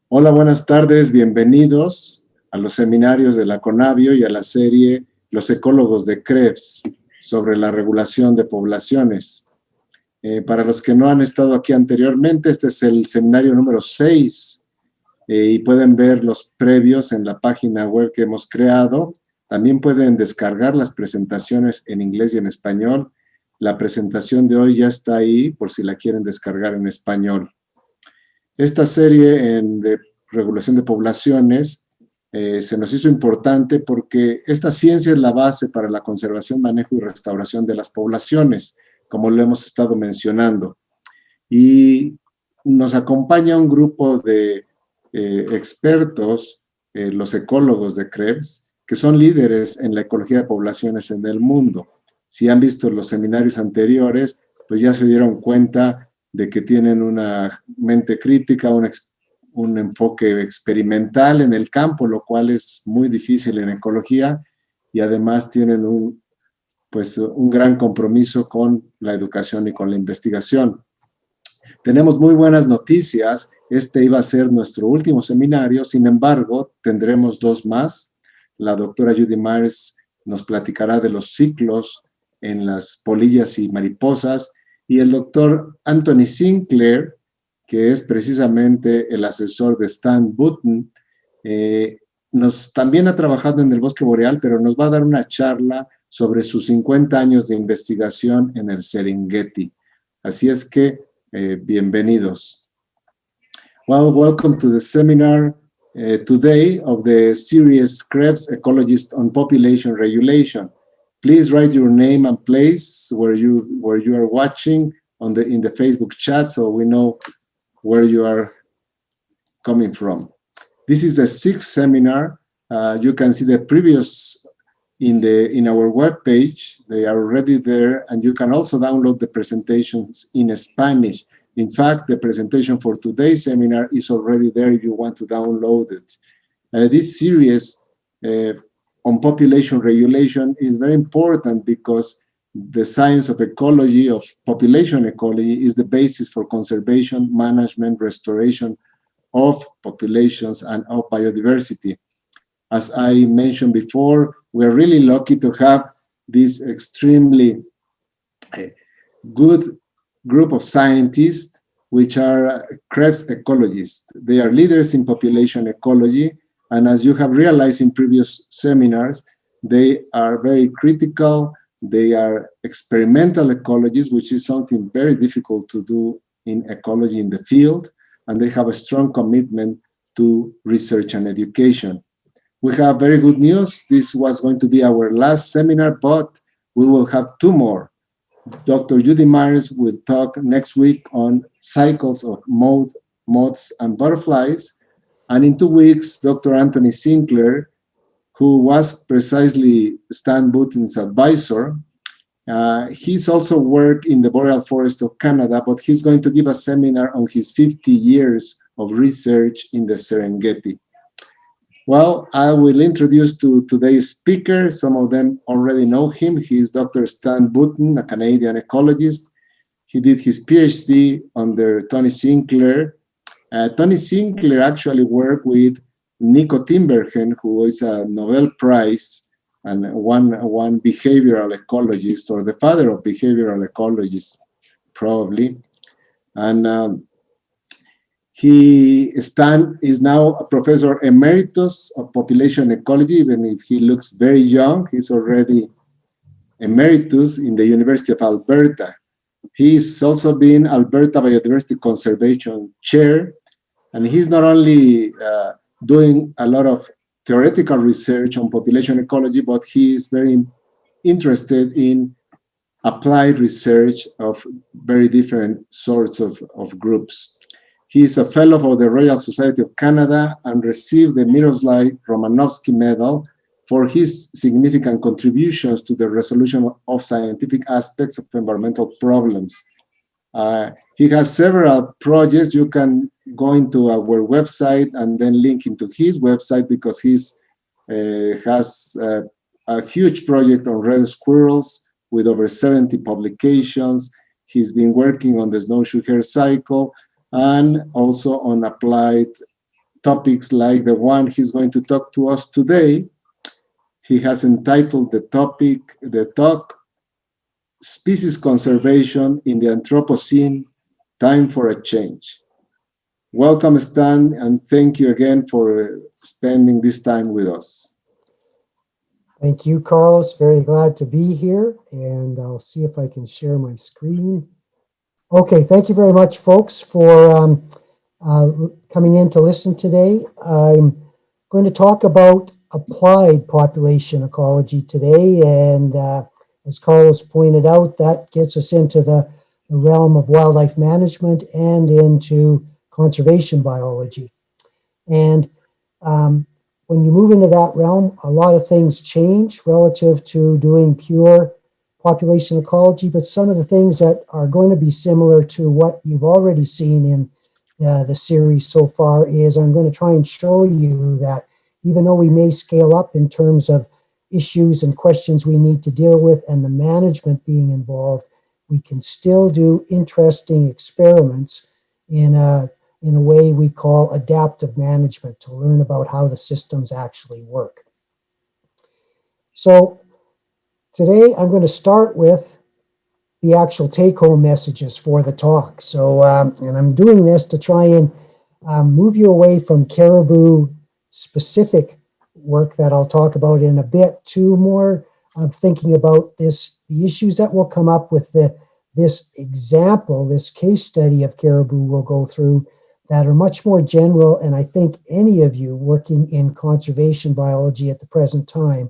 Hola, buenas tardes, bienvenidos a los seminarios de la CONABIO y a la serie Los ecólogos de Krebs sobre la regulación de poblaciones. Para los que no han estado aquí anteriormente, este es el seminario número 6 y pueden ver los previos en la página web que hemos creado. También pueden descargar las presentaciones en inglés y en español. La presentación de hoy ya está ahí por si la quieren descargar en español. Esta serie de regulación de poblaciones se nos hizo importante porque esta ciencia es la base para la conservación, manejo y restauración de las poblaciones, como lo hemos estado mencionando. Y nos acompaña un grupo de expertos, los ecólogos de Krebs, que son líderes en la ecología de poblaciones en el mundo. Si han visto los seminarios anteriores, pues ya se dieron cuenta de que tienen una mente crítica, un enfoque experimental en el campo, lo cual es muy difícil en ecología, y además tienen un gran compromiso con la educación y con la investigación. Tenemos muy buenas noticias. Este iba a ser nuestro último seminario, sin embargo, tendremos dos más. La doctora Judy Myers nos platicará de los ciclos en las polillas y mariposas, y el doctor Anthony Sinclair, que es precisamente el asesor de Stan Boutin, también ha trabajado en el bosque boreal, pero nos va a dar una charla sobre sus 50 años de investigación en el Serengeti. Así es que, bienvenidos. Well, welcome to the seminar today of the series Krebs Ecologist on Population Regulation. Please write your name and place where you are watching in the Facebook chat so we know where you are coming from. This is the 6th seminar. You can see the previous in our webpage. They are already there, and you can also download the presentations in Spanish. In fact, the presentation for today's seminar is already there if you want to download it. This series on population regulation is very important because the science of ecology, of population ecology, is the basis for conservation, management, restoration of populations and of biodiversity. As I mentioned before, we're really lucky to have this extremely good group of scientists, which are Krebs ecologists. They are leaders in population ecology, and as you have realized in previous seminars, they are very critical. They are experimental ecologists, which is something very difficult to do in ecology in the field, and they have a strong commitment to research and education. We have very good news. This was going to be our last seminar, but we will have two more. Dr. Judy Myers will talk next week on cycles of moths and butterflies. And in 2 weeks, Dr. Anthony Sinclair, who was precisely Stan Boutin's advisor, he's also worked in the Boreal Forest of Canada, but he's going to give a seminar on his 50 years of research in the Serengeti. Well, I will introduce to today's speaker. Some of them already know him. He's Dr. Stan Boutin, a Canadian ecologist. He did his PhD under Tony Sinclair. Tony Sinclair actually worked with Nico Tinbergen, who is a Nobel Prize and one behavioral ecologist, or the father of behavioral ecologists, probably. And Stan is now a professor emeritus of population ecology, even if he looks very young. He's already emeritus in the University of Alberta. He's also been Alberta Biodiversity Conservation Chair, and he's not only doing a lot of theoretical research on population ecology, but he is very interested in applied research of very different sorts of groups. He is a fellow of the Royal Society of Canada and received the Miroslav Romanovsky Medal for his significant contributions to the resolution of scientific aspects of environmental problems. He has several projects. You can go into our website and then link into his website because he has a huge project on red squirrels with over 70 publications. He's been working on the snowshoe hare cycle and also on applied topics like the one he's going to talk to us today. He has entitled the talk, Species Conservation in the Anthropocene, Time for a Change. Welcome, Stan, and thank you again for spending this time with us. Thank you, Carlos. Very glad to be here, and I'll see if I can share my screen. Okay, thank you very much, folks, for coming in to listen today. I'm going to talk about applied population ecology today, and as Carlos pointed out, that gets us into the realm of wildlife management and into conservation biology. And when you move into that realm, a lot of things change relative to doing pure population ecology, but some of the things that are going to be similar to what you've already seen in the series so far is I'm going to try and show you that even though we may scale up in terms of issues and questions we need to deal with and the management being involved, we can still do interesting experiments in a way we call adaptive management to learn about how the systems actually work. So today I'm going to start with the actual take-home messages for the talk. So, and I'm doing this to try and move you away from caribou specific work that I'll talk about in a bit to more of thinking about the issues that will come up with this example, this case study of caribou we'll go through that are much more general, and I think any of you working in conservation biology at the present time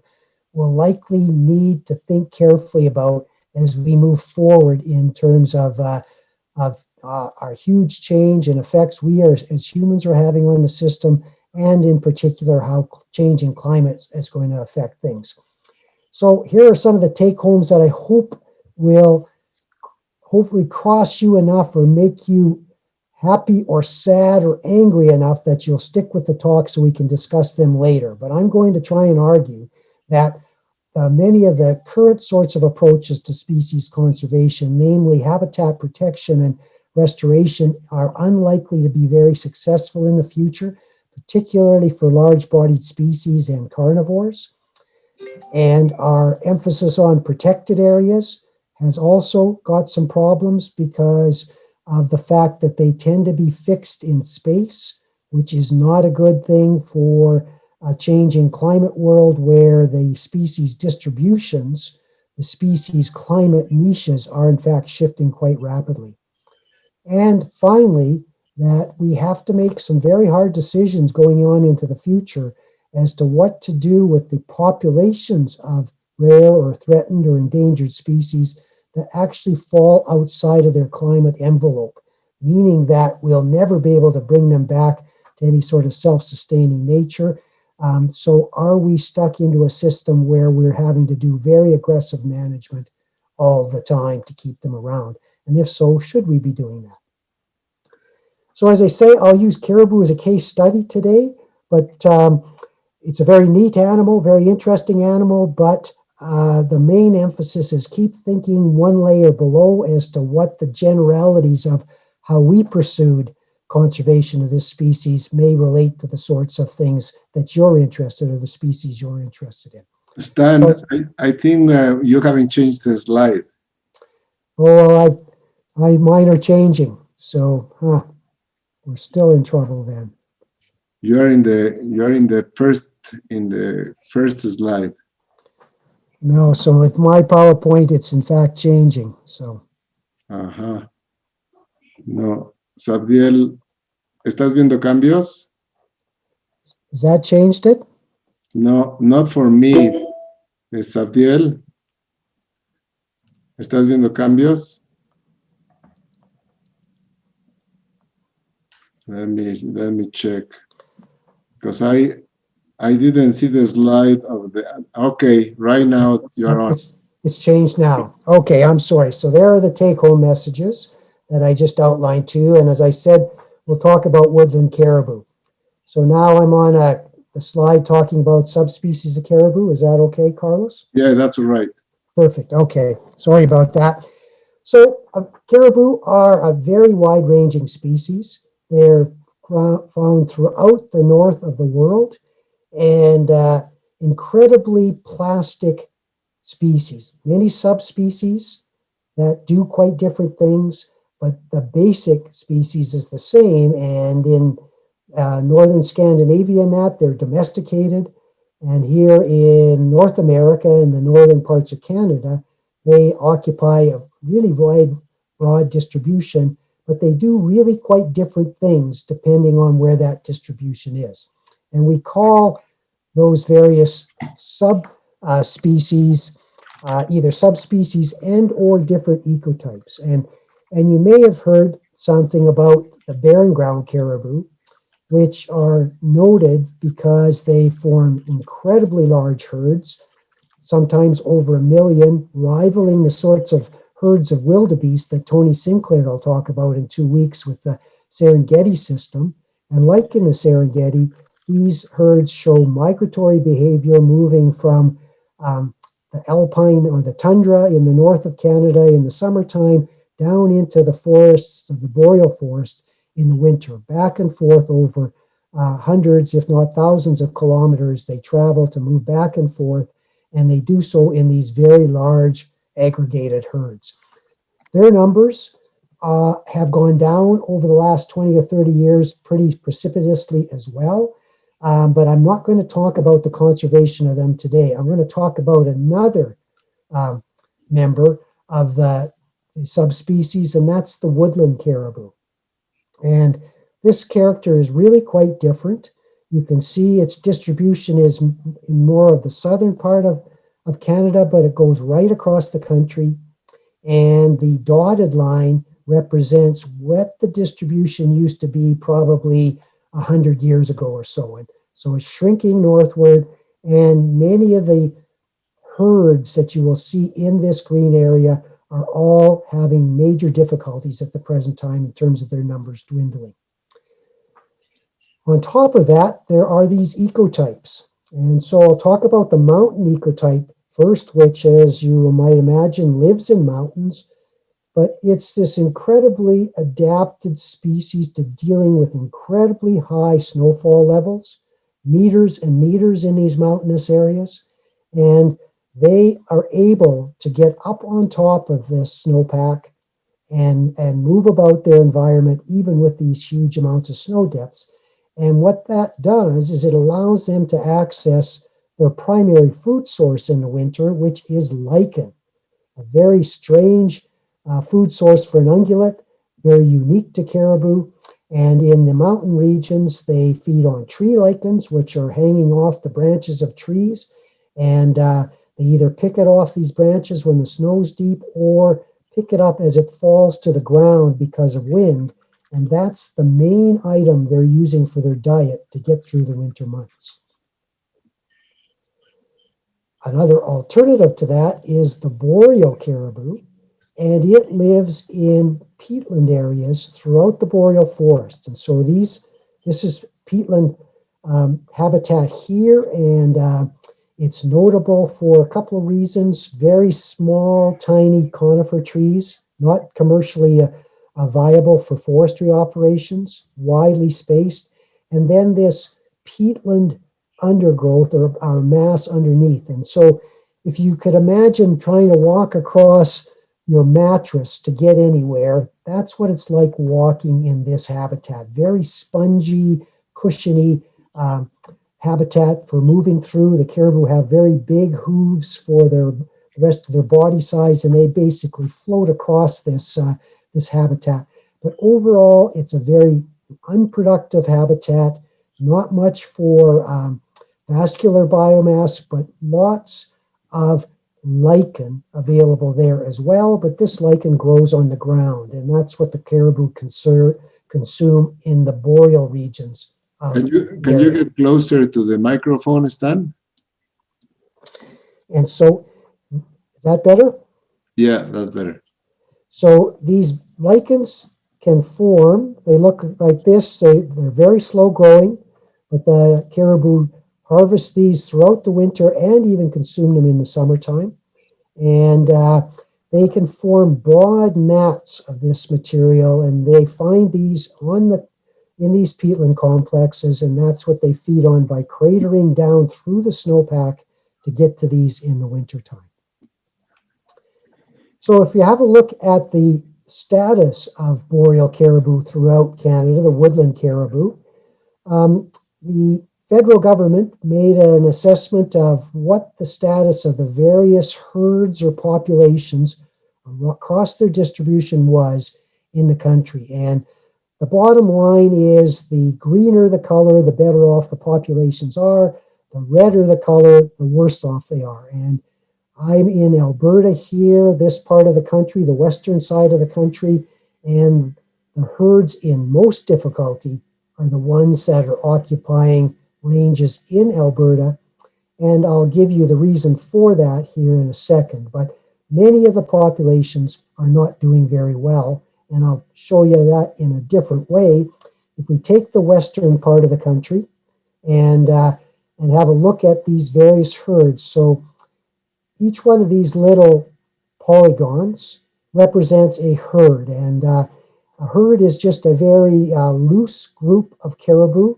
will likely need to think carefully about as we move forward in terms of our huge change and effects we as humans are having on the system, and in particular how changing climate is going to affect things. So here are some of the take-homes that I hope will hopefully cross you enough or make you happy or sad or angry enough that you'll stick with the talk so we can discuss them later. But I'm going to try and argue that many of the current sorts of approaches to species conservation, namely habitat protection and restoration, are unlikely to be very successful in the future, particularly for large-bodied species and carnivores. And our emphasis on protected areas has also got some problems because of the fact that they tend to be fixed in space, which is not a good thing for a changing climate world where the species distributions, the species climate niches are in fact shifting quite rapidly. And finally, that we have to make some very hard decisions going on into the future as to what to do with the populations of rare or threatened or endangered species that actually fall outside of their climate envelope, meaning that we'll never be able to bring them back to any sort of self-sustaining nature. So are we stuck into a system where we're having to do very aggressive management all the time to keep them around? And if so, should we be doing that? So as I say, I'll use caribou as a case study today, but it's a very neat animal, very interesting animal, but the main emphasis is keep thinking one layer below as to what the generalities of how we pursued conservation of this species may relate to the sorts of things that you're interested in, or the species you're interested in. Stan, I think you haven't changed the slide. Oh, well, mine are changing, so we're still in trouble then. You're in the first slide. No, so with my PowerPoint, it's in fact changing. So. No, Sabdiel, ¿estás viendo cambios? Has that changed it? No, not for me. Sabdiel, ¿estás viendo cambios? Let me check, because I didn't see the slide of the. Okay, right now you're on. It's changed now. Okay, I'm sorry. So there are the take-home messages that I just outlined to you, and as I said, we'll talk about woodland caribou. So now I'm on the slide talking about subspecies of caribou. Is that okay, Carlos? Yeah, that's all right. Perfect. Okay, sorry about that. So caribou are a very wide-ranging species. They're found throughout the north of the world, and incredibly plastic species. Many subspecies that do quite different things, but the basic species is the same. And in northern Scandinavia and that, they're domesticated. And here in North America, in the northern parts of Canada, they occupy a really broad distribution, but they do really quite different things depending on where that distribution is. And we call those various subspecies either subspecies and or different ecotypes. And you may have heard something about the barren ground caribou, which are noted because they form incredibly large herds, sometimes over 1 million, rivaling the sorts of herds of wildebeest that Tony Sinclair will talk about in 2 weeks with the Serengeti system. And like in the Serengeti, these herds show migratory behavior moving from the alpine or the tundra in the north of Canada in the summertime down into the forests of the boreal forest in the winter, back and forth over hundreds, if not thousands of kilometers. They travel to move back and forth, and they do so in these very large aggregated herds. Their numbers have gone down over the last 20 or 30 years pretty precipitously as well. But I'm not going to talk about the conservation of them today. I'm going to talk about another member of the subspecies, and that's the woodland caribou. And this character is really quite different. You can see its distribution is in more of the southern part of Canada, but it goes right across the country. And the dotted line represents what the distribution used to be probably 100 years ago or so. And so it's shrinking northward, and many of the herds that you will see in this green area are all having major difficulties at the present time in terms of their numbers dwindling. On top of that, there are these ecotypes. And so I'll talk about the mountain ecotype first, which, as you might imagine, lives in mountains. But it's this incredibly adapted species to dealing with incredibly high snowfall levels, meters and meters in these mountainous areas. And they are able to get up on top of this snowpack and move about their environment, even with these huge amounts of snow depths. And what that does is it allows them to access their primary food source in the winter, which is lichen, a very strange food source for an ungulate, very unique to caribou. And in the mountain regions, they feed on tree lichens, which are hanging off the branches of trees. And they either pick it off these branches when the snow's deep or pick it up as it falls to the ground because of wind. And that's the main item they're using for their diet to get through the winter months. Another alternative to that is the boreal caribou, and it lives in peatland areas throughout the boreal forest. And so this is peatland habitat here, and it's notable for a couple of reasons. Very small, tiny conifer trees, not commercially viable for forestry operations, widely spaced, and then this peatland undergrowth or mass underneath. And so if you could imagine trying to walk across your mattress to get anywhere, that's what it's like walking in this habitat. Very spongy, cushiony habitat for moving through. The caribou have very big hooves for the rest of their body size, and they basically float across this habitat. But overall, it's a very unproductive habitat, not much for vascular biomass, but lots of lichen available there as well. But this lichen grows on the ground, and that's what the caribou consume in the boreal regions. Can you get closer to the microphone, Stan? And so, is that better? Yeah, that's better. So these lichens can form. They look like this. They're very slow growing, but the caribou harvest these throughout the winter and even consume them in the summertime. And they can form broad mats of this material, and they find these on the in these peatland complexes, and that's what they feed on by cratering down through the snowpack to get to these in the wintertime. So if you have a look at the status of boreal caribou throughout Canada, the woodland caribou, the federal government made an assessment of what the status of the various herds or populations across their distribution was in the country. And the bottom line is the greener the color, the better off the populations are. The redder the color, the worse off they are. And I'm in Alberta here, this part of the country, the western side of the country, and the herds in most difficulty are the ones that are occupying ranges in Alberta. And I'll give you the reason for that here in a second. But many of the populations are not doing very well. And I'll show you that in a different way. If we take the western part of the country and have a look at these various herds. So each one of these little polygons represents a herd. And a herd is just a very loose group of caribou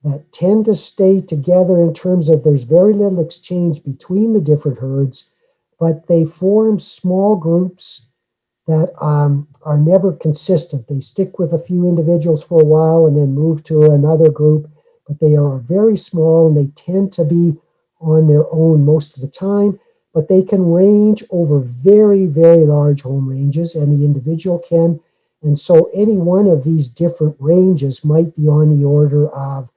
that tend to stay together in terms of there's very little exchange between the different herds, but they form small groups that are never consistent. They stick with a few individuals for a while and then move to another group, but they are very small and they tend to be on their own most of the time, but they can range over very, very large home ranges, and the individual can. And so any one of these different ranges might be on the order of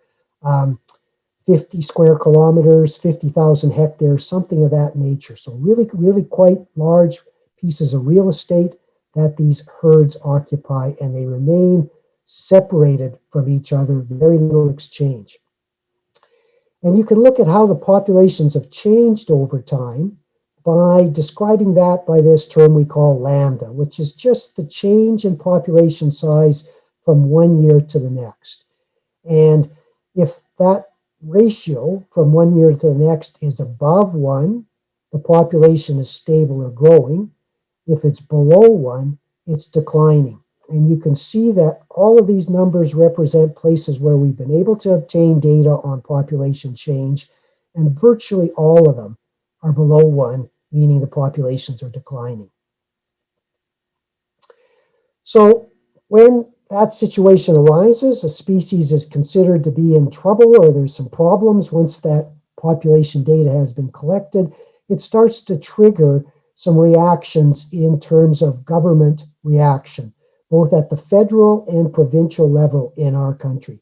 50 square kilometers, 50,000 hectares, something of that nature. So really, really quite large pieces of real estate that these herds occupy, and they remain separated from each other, very little exchange. And you can look at how the populations have changed over time by describing that by this term we call lambda, which is just the change in population size from one year to the next. And if that ratio from one year to the next is above 1, the population is stable or growing. If it's below 1, it's declining. And you can see that all of these numbers represent places where we've been able to obtain data on population change, and virtually all of them are below 1, meaning the populations are declining. So when that situation arises, a species is considered to be in trouble or there's some problems. Once that population data has been collected, it starts to trigger some reactions in terms of government reaction, both at the federal and provincial level in our country.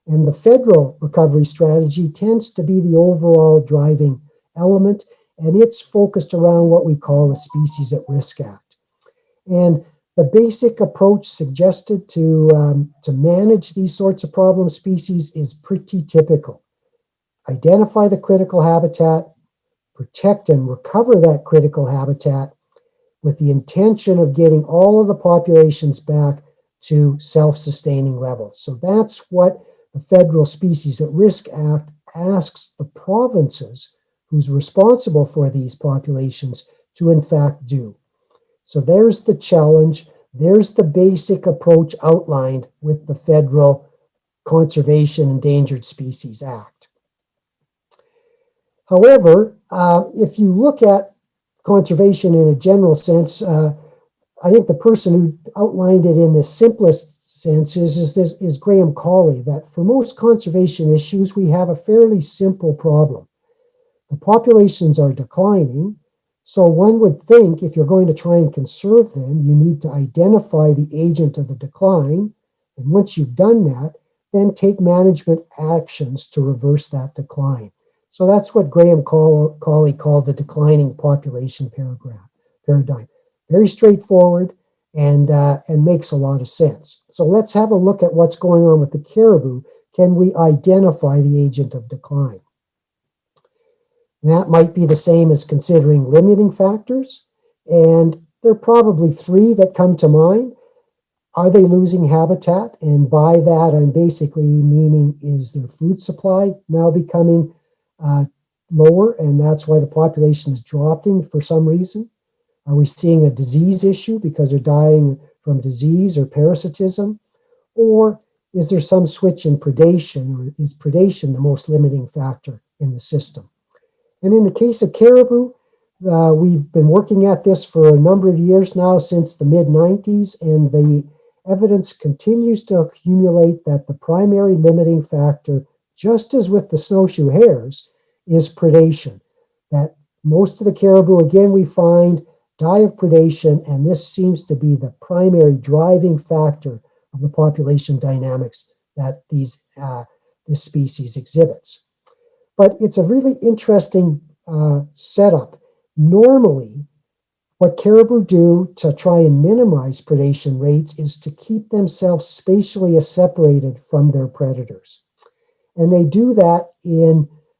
And the federal recovery strategy tends to be the overall driving element, and it's focused around what we call the Species at Risk Act. And the basic approach suggested to manage these sorts of problem species is pretty typical. Identify the critical habitat, protect and recover that critical habitat with the intention of getting all of the populations back to self-sustaining levels. So that's what the Federal Species at Risk Act asks the provinces who's responsible for these populations to in fact do. So there's the challenge. There's the basic approach outlined with the Federal Conservation Endangered Species Act. However, if you look at conservation in a general sense, I think the person who outlined it in the simplest sense is Graham Cawley, that for most conservation issues, we have a fairly simple problem. The populations are declining, so one would think if you're going to try and conserve them, you need to identify the agent of the decline, and once you've done that, then take management actions to reverse that decline. So that's what Graham Cawley called the declining population paradigm. Very straightforward and makes a lot of sense. So let's have a look at what's going on with the caribou. Can we identify the agent of decline? And that might be the same as considering limiting factors. And there are probably 3 that come to mind. Are they losing habitat? And by that, I'm basically meaning, is their food supply now becoming lower, and that's why the population is dropping for some reason? Are we seeing a disease issue because they're dying from disease or parasitism? Or is there some switch in predation, or is predation the most limiting factor in the system? And in the case of caribou, we've been working at this for a number of years now, since the mid-90s, and the evidence continues to accumulate that the primary limiting factor, just as with the snowshoe hares, is predation. That most of the caribou, again, we find die of predation, and this seems to be the primary driving factor of the population dynamics that this species exhibits. But it's a really interesting setup. Normally, what caribou do to try and minimize predation rates is to keep themselves spatially separated from their predators. And they do that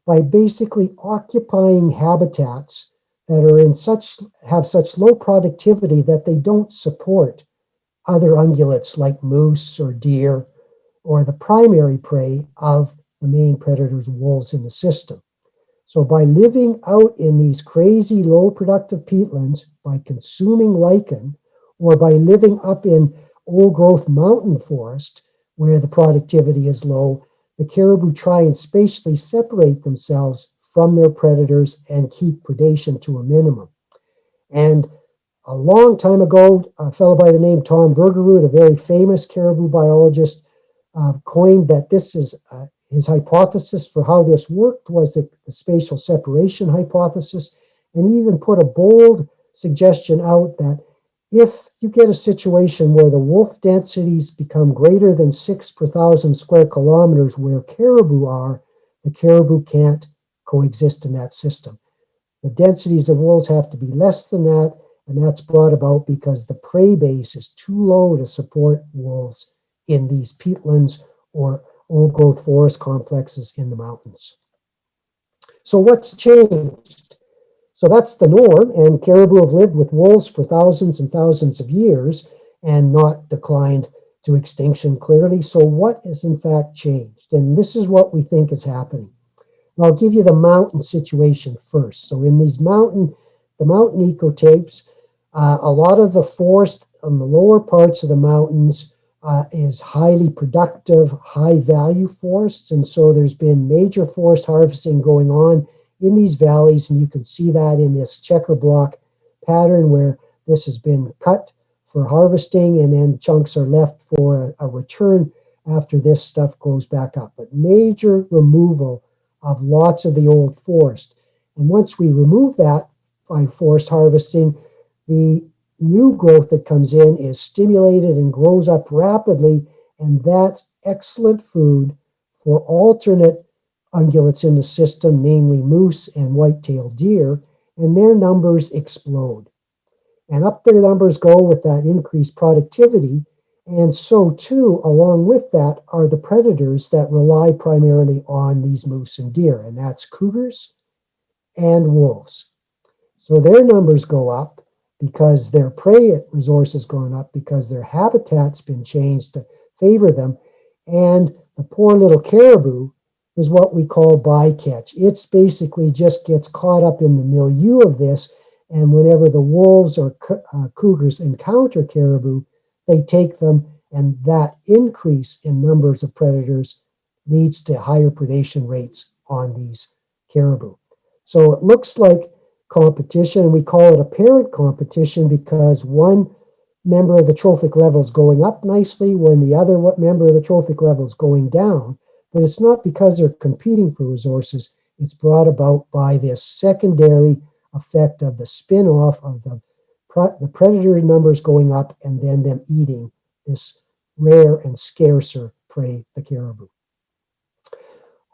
by basically occupying habitats that are have such low productivity that they don't support other ungulates like moose or deer, or the primary prey of the main predators, wolves, in the system. So by living out in these crazy low productive peatlands, by consuming lichen, or by living up in old growth mountain forest where the productivity is low, the caribou try and spatially separate themselves from their predators and keep predation to a minimum. And a long time ago, a fellow by the name Tom Bergerud, a very famous caribou biologist, coined that this is his hypothesis for how this worked was the spatial separation hypothesis, and he even put a bold suggestion out that if you get a situation where the wolf densities become greater than 6 per 1,000 square kilometers where caribou are, the caribou can't coexist in that system. The densities of wolves have to be less than that, and that's brought about because the prey base is too low to support wolves in these peatlands or old growth forest complexes in the mountains. So what's changed? So that's the norm, and caribou have lived with wolves for thousands and thousands of years and not declined to extinction clearly. So what has in fact changed? And this is what we think is happening. And I'll give you the mountain situation first. So in the mountain ecotopes, a lot of the forest on the lower parts of the mountains is highly productive, high value forests. And so there's been major forest harvesting going on in these valleys. And you can see that in this checker block pattern where this has been cut for harvesting and then chunks are left for a return after this stuff goes back up. But major removal of lots of the old forest. And once we remove that by forest harvesting, the new growth that comes in is stimulated and grows up rapidly, and that's excellent food for alternate ungulates in the system, namely moose and white-tailed deer, and their numbers explode. And up their numbers go with that increased productivity, and so too, along with that, are the predators that rely primarily on these moose and deer, and that's cougars and wolves. So their numbers go up because their prey resource has gone up, because their habitat's been changed to favor them, and the poor little caribou is what we call bycatch. It's basically just gets caught up in the milieu of this, and whenever the wolves or cougars encounter caribou, they take them, and that increase in numbers of predators leads to higher predation rates on these caribou. So it looks like competition, and we call it apparent competition because one member of the trophic level is going up nicely when the other member of the trophic level is going down. But it's not because they're competing for resources. It's brought about by this secondary effect of the spin-off of the predator numbers going up and then them eating this rare and scarcer prey, the caribou.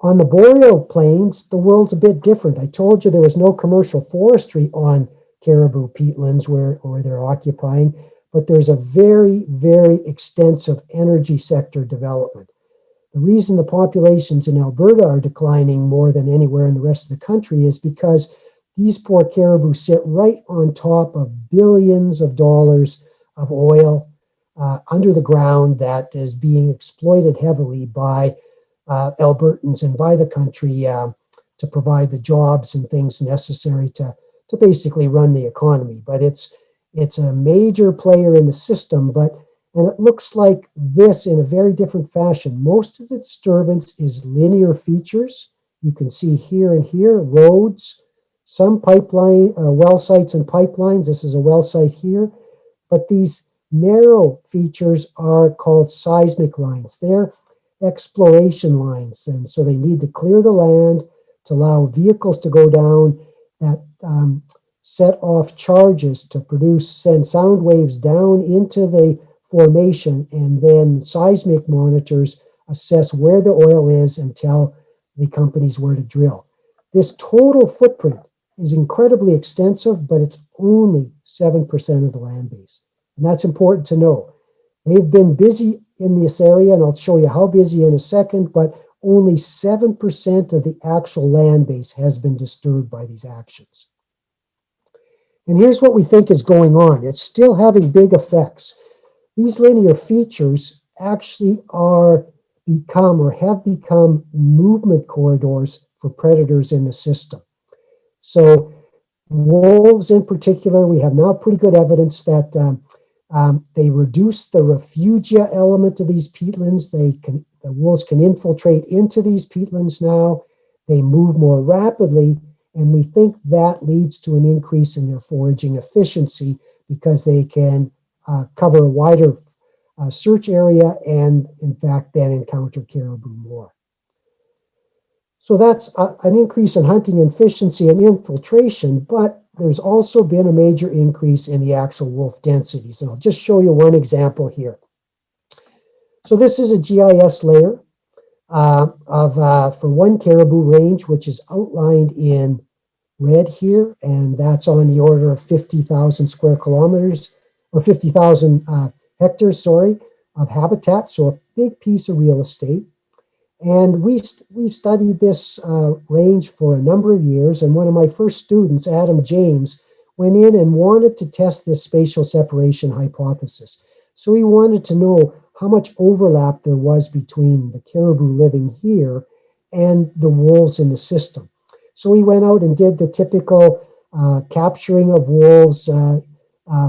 On the boreal plains, the world's a bit different. I told you there was no commercial forestry on caribou peatlands where they're occupying, but there's a very, very extensive energy sector development. The reason the populations in Alberta are declining more than anywhere in the rest of the country is because these poor caribou sit right on top of billions of dollars of oil under the ground that is being exploited heavily by Albertans and by the country to provide the jobs and things necessary to basically run the economy. But it's a major player in the system, but And it looks like this in a very different fashion. Most of the disturbance is linear features. You can see here and here, roads, some pipeline, well sites and pipelines. This is a well site here. But these narrow features are called seismic lines. They're exploration lines. And so they need to clear the land to allow vehicles to go down that set off charges to send sound waves down into the formation, and then seismic monitors assess where the oil is and tell the companies where to drill. This total footprint is incredibly extensive, but it's only 7% of the land base. And that's important to know. They've been busy in this area, and I'll show you how busy in a second, but only 7% of the actual land base has been disturbed by these actions. And here's what we think is going on. It's still having big effects. These linear features actually have become movement corridors for predators in the system. So wolves in particular, we have now pretty good evidence that they reduce the refugia element of these peatlands. The wolves can infiltrate into these peatlands now. They move more rapidly, and we think that leads to an increase in their foraging efficiency because they can cover a wider search area and, in fact, then encounter caribou more. So that's an increase in hunting efficiency and infiltration, but there's also been a major increase in the actual wolf densities. And I'll just show you one example here. So this is a GIS layer for one caribou range, which is outlined in red here, and that's on the order of 50,000 square kilometers, or 50,000 hectares, sorry, of habitat, so a big piece of real estate. And we've studied this range for a number of years, and one of my first students, Adam James, went in and wanted to test this spatial separation hypothesis. So he wanted to know how much overlap there was between the caribou living here and the wolves in the system. So he went out and did the typical capturing of wolves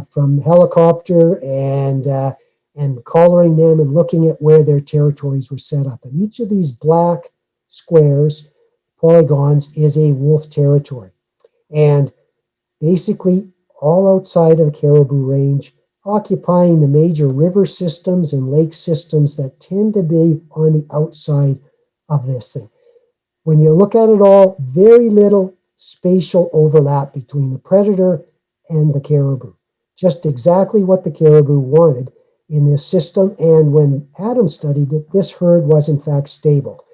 from helicopter and collaring them and looking at where their territories were set up. And each of these black squares, polygons, is a wolf territory. And basically all outside of the caribou range, occupying the major river systems and lake systems that tend to be on the outside of this thing. When you look at it all, very little spatial overlap between the predator and the caribou. Just exactly what the caribou wanted in this system. And when Adam studied it, this herd was in fact stable.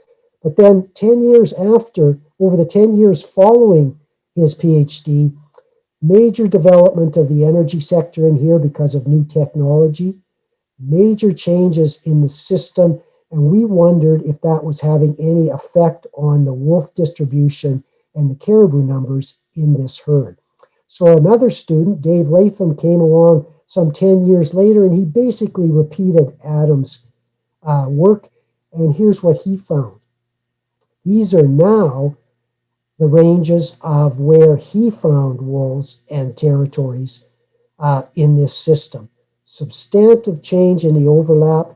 But then 10 years after, over the 10 years following his PhD, major development of the energy sector in here because of new technology, major changes in the system, and we wondered if that was having any effect on the wolf distribution and the caribou numbers in this herd. So another student, Dave Latham, came along some 10 years later, and he basically repeated Adam's work, and here's what he found. These are now the ranges of where he found wolves and territories in this system. Substantive change in the overlap.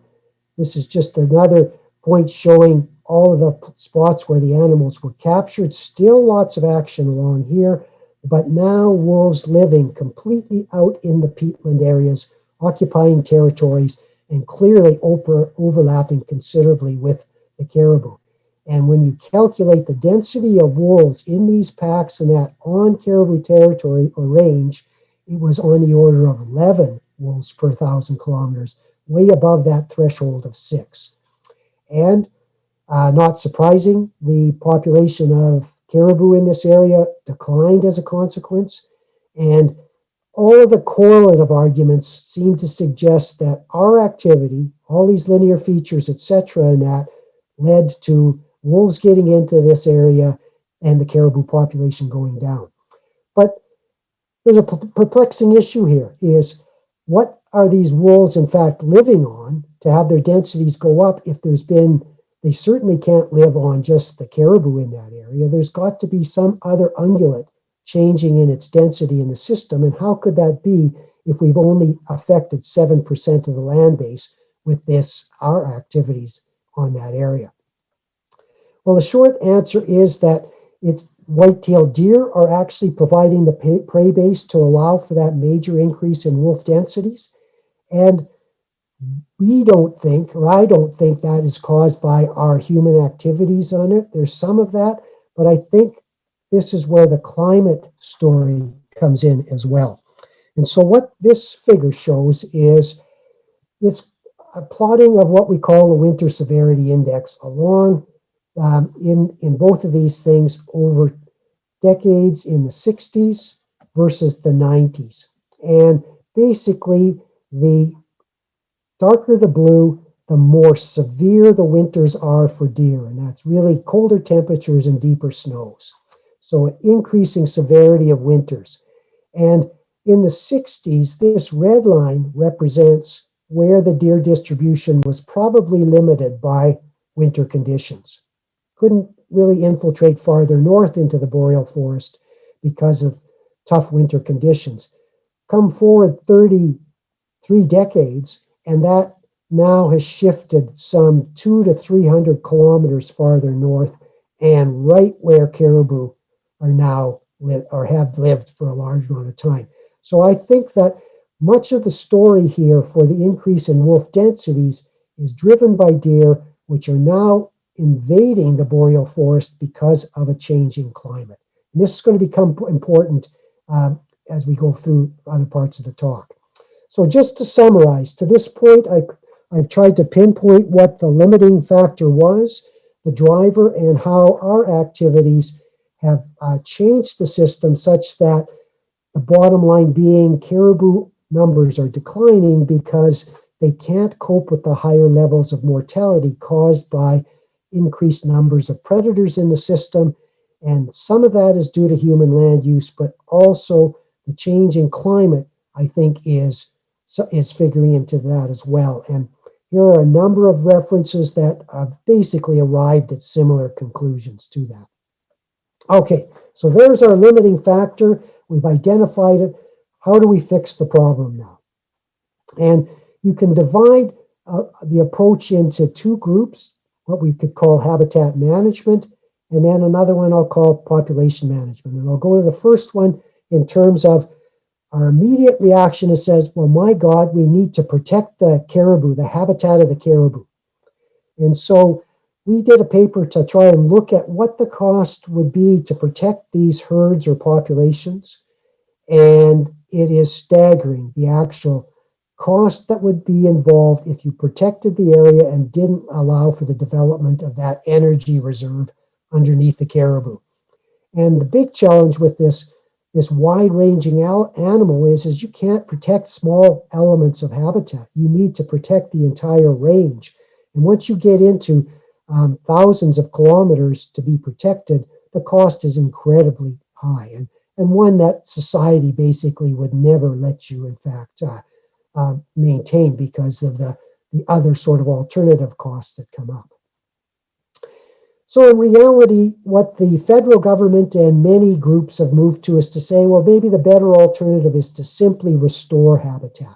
This is just another point showing all of the spots where the animals were captured. Still lots of action along here, but now wolves living completely out in the peatland areas, occupying territories, and clearly overlapping considerably with the caribou. And when you calculate the density of wolves in these packs and that on caribou territory or range, it was on the order of 11 wolves per 1,000 kilometers, way above that threshold of 6. And not surprising, the population of caribou in this area declined as a consequence. And all of the correlative arguments seem to suggest that our activity, all these linear features, etc., and that led to wolves getting into this area and the caribou population going down. But there's a perplexing issue here, is what are these wolves in fact living on to have their densities go up if they certainly can't live on just the caribou in that area. There's got to be some other ungulate changing in its density in the system, and how could that be if we've only affected 7% of the land base with our activities on that area? Well, the short answer is that it's white-tailed deer are actually providing the prey base to allow for that major increase in wolf densities. And we don't think, or I don't think, that is caused by our human activities on it. There's some of that, but I think this is where the climate story comes in as well. And so what this figure shows is it's a plotting of what we call the winter severity index along in both of these things over decades in the 60s versus the 90s. And basically, the darker the blue, the more severe the winters are for deer. And that's really colder temperatures and deeper snows. So an increasing severity of winters. And in the 60s, this red line represents where the deer distribution was probably limited by winter conditions. Couldn't really infiltrate farther north into the boreal forest because of tough winter conditions. Come forward 33 decades, and that now has shifted some 200 to 300 kilometers farther north, and right where caribou are now or have lived for a large amount of time. So I think that much of the story here for the increase in wolf densities is driven by deer, which are now invading the boreal forest because of a changing climate. And this is going to become important as we go through other parts of the talk. So just to summarize, to this point, I've tried to pinpoint what the limiting factor was, the driver, and how our activities have changed the system such that the bottom line being caribou numbers are declining because they can't cope with the higher levels of mortality caused by increased numbers of predators in the system. And some of that is due to human land use, but also the change in climate, I think, is figuring into that as well. And here are a number of references that have basically arrived at similar conclusions to that. Okay, so there's our limiting factor. We've identified it. How do we fix the problem now? And you can divide the approach into two groups, what we could call habitat management, and then another one I'll call population management. And I'll go to the first one in terms of our immediate reaction. It says, well, my God, we need to protect the caribou, the habitat of the caribou. And so we did a paper to try and look at what the cost would be to protect these herds or populations. And it is staggering, the actual cost that would be involved if you protected the area and didn't allow for the development of that energy reserve underneath the caribou. And the big challenge with this wide-ranging animal is you can't protect small elements of habitat. You need to protect the entire range. And once you get into thousands of kilometers to be protected, the cost is incredibly high, and one that society basically would never let you, in fact, maintain because of the other sort of alternative costs that come up. So in reality, what the federal government and many groups have moved to is to say, well, maybe the better alternative is to simply restore habitat.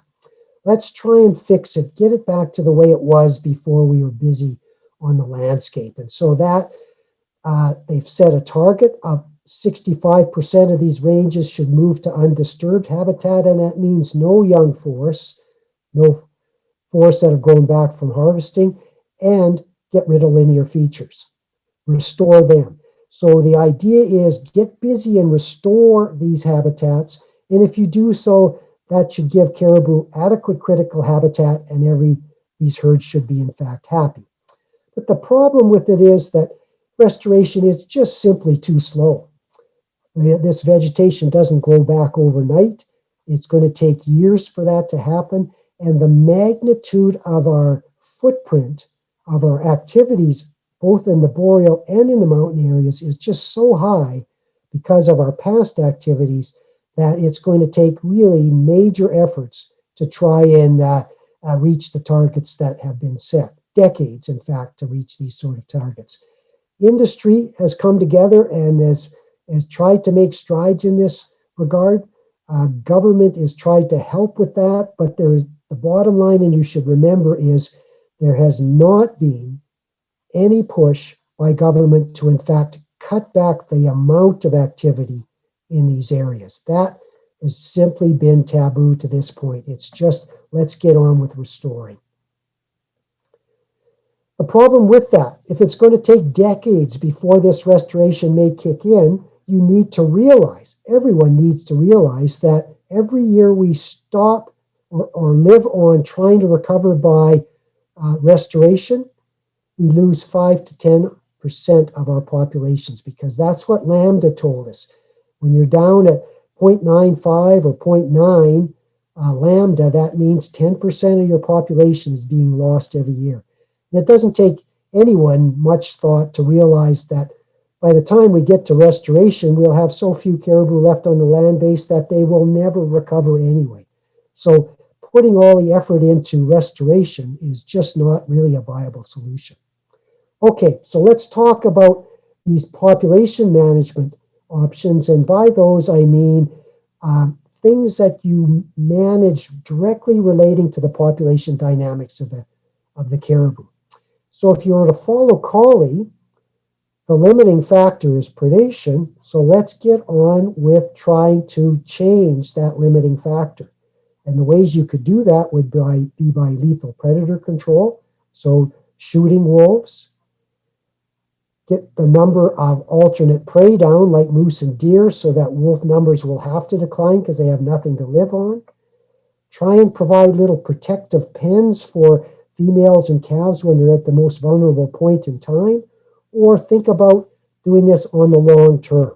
Let's try and fix it, get it back to the way it was before we were busy on the landscape. And so that they've set a target of 65% of these ranges should move to undisturbed habitat, and that means no young forests, no forests that have grown back from harvesting, and get rid of linear features. Restore them. So the idea is get busy and restore these habitats, and if you do so, that should give caribou adequate critical habitat, and these herds should be in fact happy. But the problem with it is that restoration is just simply too slow. This vegetation doesn't grow back overnight. It's going to take years for that to happen. And the magnitude of our footprint, of our activities, both in the boreal and in the mountain areas, is just so high because of our past activities that it's going to take really major efforts to try and reach the targets that have been set. Decades, in fact, to reach these sort of targets. Industry has come together and has tried to make strides in this regard. Government is trying to help with that, but the bottom line, and you should remember, is there has not been any push by government to, in fact, cut back the amount of activity in these areas. That has simply been taboo to this point. It's just, let's get on with restoring. The problem with that, if it's going to take decades before this restoration may kick in, you need to realize, everyone needs to realize, that every year we stop or live on trying to recover by restoration, we lose 5 to 10% of our populations, because that's what Lambda told us. When you're down at 0.95 or 0.9 lambda, that means 10% of your population is being lost every year. And it doesn't take anyone much thought to realize that by the time we get to restoration, we'll have so few caribou left on the land base that they will never recover anyway. So putting all the effort into restoration is just not really a viable solution. Okay, so let's talk about these population management options. And by those, I mean things that you manage directly relating to the population dynamics of the caribou. So if you were to follow Colley, the limiting factor is predation. So let's get on with trying to change that limiting factor. And the ways you could do that would be by lethal predator control. So shooting wolves, get the number of alternate prey down like moose and deer so that wolf numbers will have to decline because they have nothing to live on. Try and provide little protective pens for females and calves when they're at the most vulnerable point in time, or think about doing this on the long term.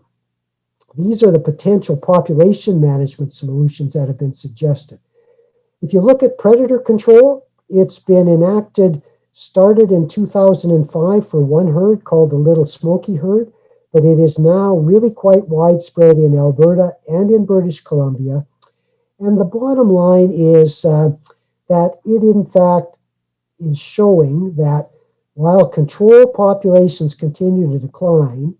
These are the potential population management solutions that have been suggested. If you look at predator control, it's been enacted, started in 2005 for one herd called the Little Smoky herd, but it is now really quite widespread in Alberta and in British Columbia. And the bottom line is that it, in fact, is showing that while control populations continue to decline,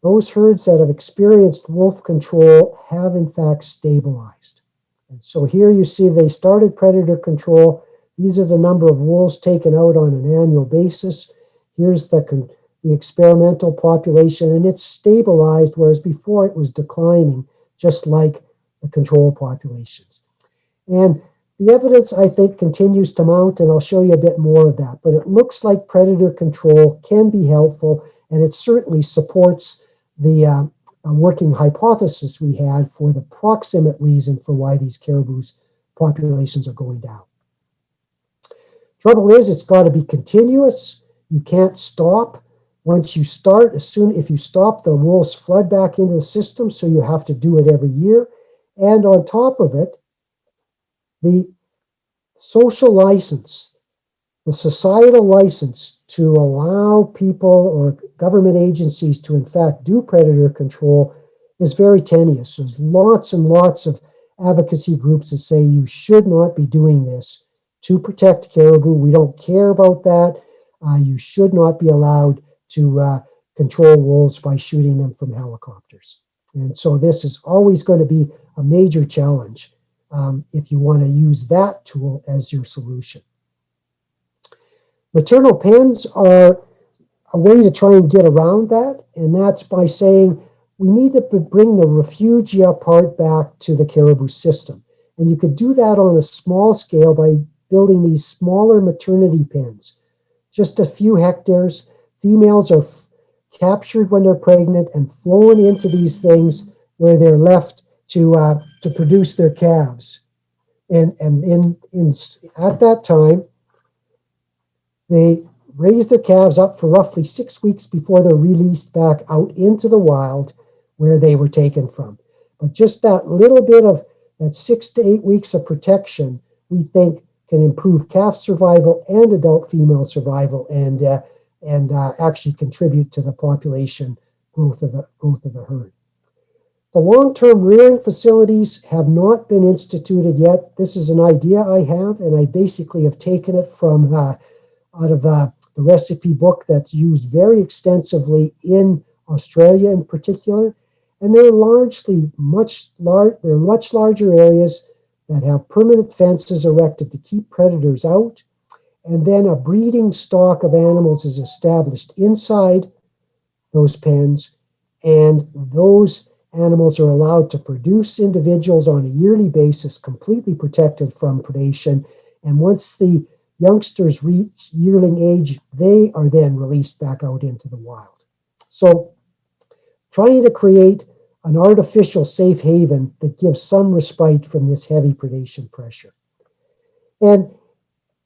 those herds that have experienced wolf control have, in fact, stabilized. And so here you see they started predator control. These are the number of wolves taken out on an annual basis. Here's the experimental population, and it's stabilized, whereas before it was declining, just like the control populations. And the evidence, I think, continues to mount, and I'll show you a bit more of that. But it looks like predator control can be helpful, and it certainly supports the working hypothesis we had for the proximate reason for why these caribou's populations are going down. Trouble is, it's got to be continuous. You can't stop. Once you start, if you stop, the wolves flood back into the system, so you have to do it every year. And on top of it, the social license, the societal license to allow people or government agencies to, in fact, do predator control is very tenuous. There's lots and lots of advocacy groups that say you should not be doing this to protect caribou. We don't care about that. You should not be allowed to control wolves by shooting them from helicopters. And so this is always going to be a major challenge if you want to use that tool as your solution. Maternal pens are a way to try and get around that, and that's by saying we need to bring the refugia part back to the caribou system. And you could do that on a small scale by building these smaller maternity pens, just a few hectares. Females are captured when they're pregnant and flown into these things where they're left to produce their calves. And at that time, they raise their calves up for roughly 6 weeks before they're released back out into the wild where they were taken from. But just that little bit of that 6 to 8 weeks of protection, we think, can improve calf survival and adult female survival and actually contribute to the population growth of the herd. The long-term rearing facilities have not been instituted yet. This is an idea I have, and I basically have taken it from out of the recipe book that's used very extensively in Australia in particular. And they're they're much larger areas that have permanent fences erected to keep predators out. And then a breeding stock of animals is established inside those pens, and those animals are allowed to produce individuals on a yearly basis, completely protected from predation. And once the youngsters reach yearling age, they are then released back out into the wild. So trying to create an artificial safe haven that gives some respite from this heavy predation pressure. And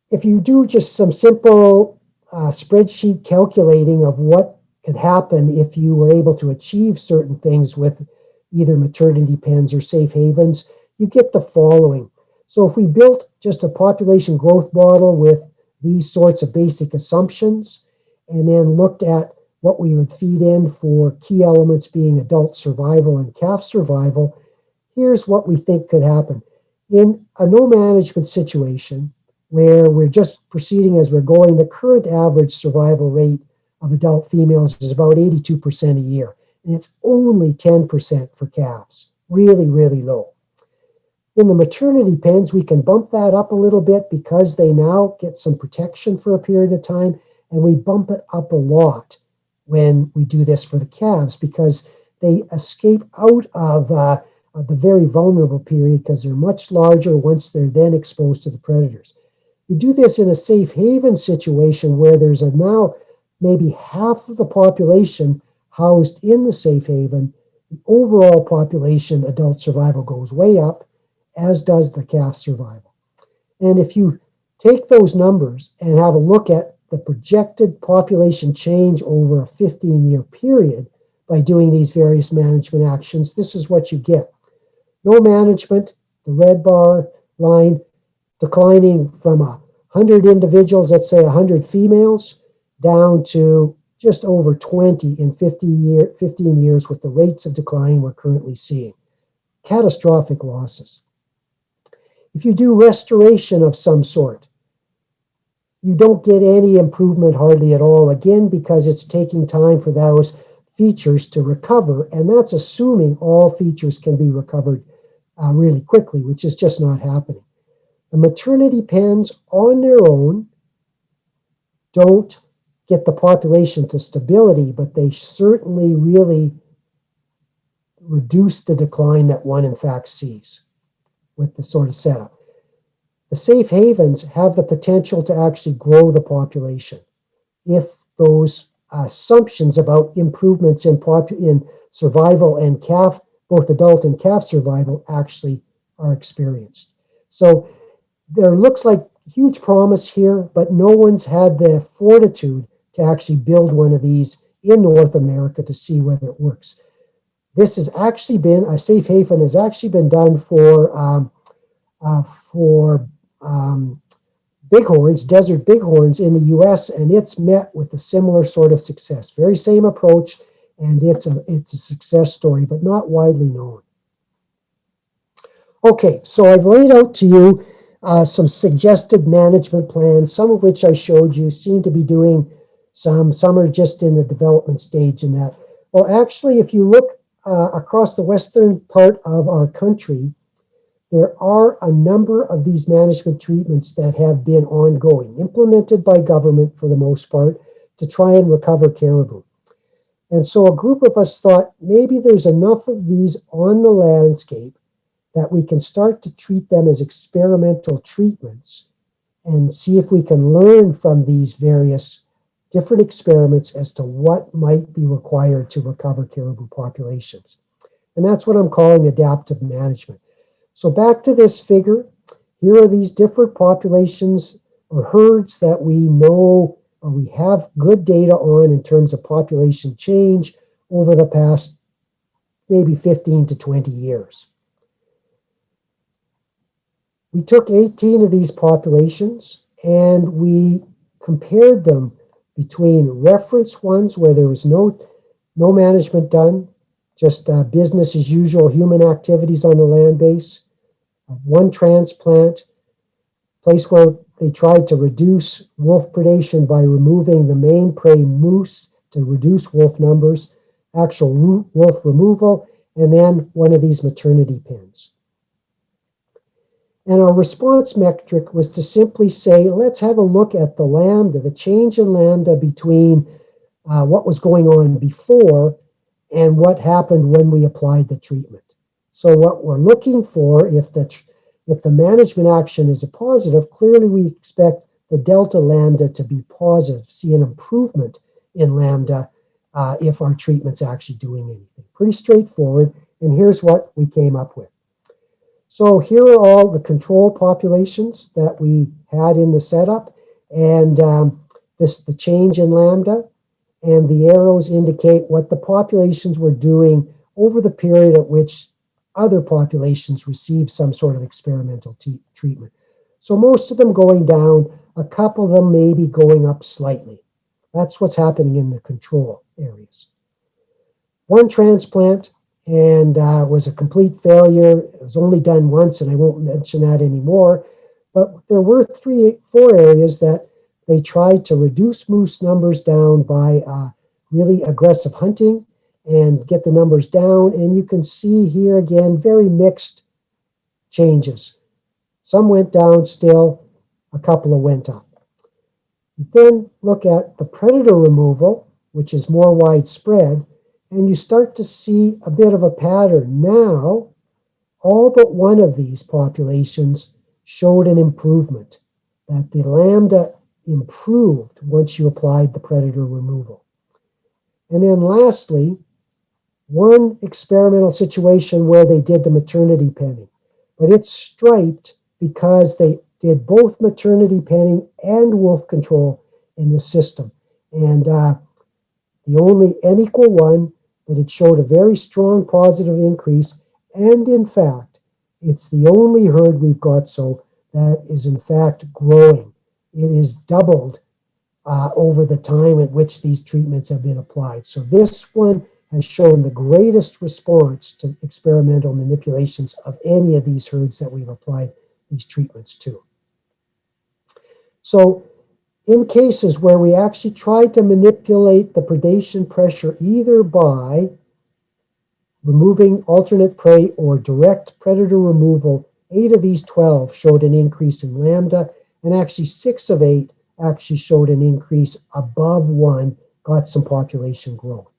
if you do just some simple spreadsheet calculating of what could happen if you were able to achieve certain things with either maternity pens or safe havens, you get the following. So if we built just a population growth model with these sorts of basic assumptions, and then looked at what we would feed in for key elements being adult survival and calf survival, here's what we think could happen. In a no management situation where we're just proceeding as we're going, the current average survival rate of adult females is about 82% a year, and it's only 10% for calves. Really, really low. In the maternity pens, we can bump that up a little bit because they now get some protection for a period of time, and we bump it up a lot when we do this for the calves because they escape out of the very vulnerable period because they're much larger once they're then exposed to the predators. You do this in a safe haven situation where there's now maybe half of the population housed in the safe haven. The overall population adult survival goes way up, as does the calf survival. And if you take those numbers and have a look at the projected population change over a 15-year period by doing these various management actions, this is what you get. No management, the red bar line, declining from 100 individuals, let's say 100 females, down to just over 20 in 15 years with the rates of decline we're currently seeing. Catastrophic losses. If you do restoration of some sort, you don't get any improvement hardly at all, again, because it's taking time for those features to recover, and that's assuming all features can be recovered really quickly, which is just not happening. The maternity pens on their own don't get the population to stability, but they certainly really reduce the decline that one in fact sees with the sort of setup. The safe havens have the potential to actually grow the population if those assumptions about improvements in survival and calf, both adult and calf survival, actually are experienced. So there looks like huge promise here, but no one's had the fortitude to actually build one of these in North America to see whether it works. This has actually been, a safe haven has actually been done for bighorns, desert bighorns in the US, and it's met with a similar sort of success. Very same approach, and it's a success story, but not widely known. Okay, so I've laid out to you some suggested management plans, some of which I showed you seem to be doing some are just in the development stage in that. Well, actually, if you look across the western part of our country, there are a number of these management treatments that have been ongoing, implemented by government for the most part, to try and recover caribou. And so a group of us thought maybe there's enough of these on the landscape that we can start to treat them as experimental treatments and see if we can learn from these various different experiments as to what might be required to recover caribou populations. And that's what I'm calling adaptive management. So back to this figure, here are these different populations or herds that we know or we have good data on in terms of population change over the past maybe 15 to 20 years. We took 18 of these populations and we compared them between reference ones where there was no management done, just business as usual human activities on the land base, one transplant, place where they tried to reduce wolf predation by removing the main prey moose to reduce wolf numbers, actual wolf removal, and then one of these maternity pens. And our response metric was to simply say, let's have a look at the lambda, the change in lambda between what was going on before and what happened when we applied the treatment. So what we're looking for, if the management action is a positive, clearly we expect the delta lambda to be positive, see an improvement in lambda if our treatment's actually doing anything. Pretty straightforward, and here's what we came up with. So here are all the control populations that we had in the setup, and the change in lambda, and the arrows indicate what the populations were doing over the period at which other populations received some sort of experimental treatment. So most of them going down, a couple of them maybe going up slightly. That's what's happening in the control areas. One transplant and was a complete failure. It was only done once, and I won't mention that anymore. But there were 4 areas that they tried to reduce moose numbers down by really aggressive hunting and get the numbers down. And you can see here again, very mixed changes. Some went down still, a couple of went up. You then look at the predator removal, which is more widespread, and you start to see a bit of a pattern. Now, all but one of these populations showed an improvement, that the lambda improved once you applied the predator removal. And then lastly, one experimental situation where they did the maternity penning, but it's striped because they did both maternity penning and wolf control in the system. And the only N equal 1, but it showed a very strong positive increase. And in fact, it's the only herd we've got so that is in fact growing. It is doubled over the time at which these treatments have been applied. So this one has shown the greatest response to experimental manipulations of any of these herds that we've applied these treatments to. So in cases where we actually tried to manipulate the predation pressure either by removing alternate prey or direct predator removal, 8 of these 12 showed an increase in lambda, and actually 6 of 8 actually showed an increase above 1, got some population growth.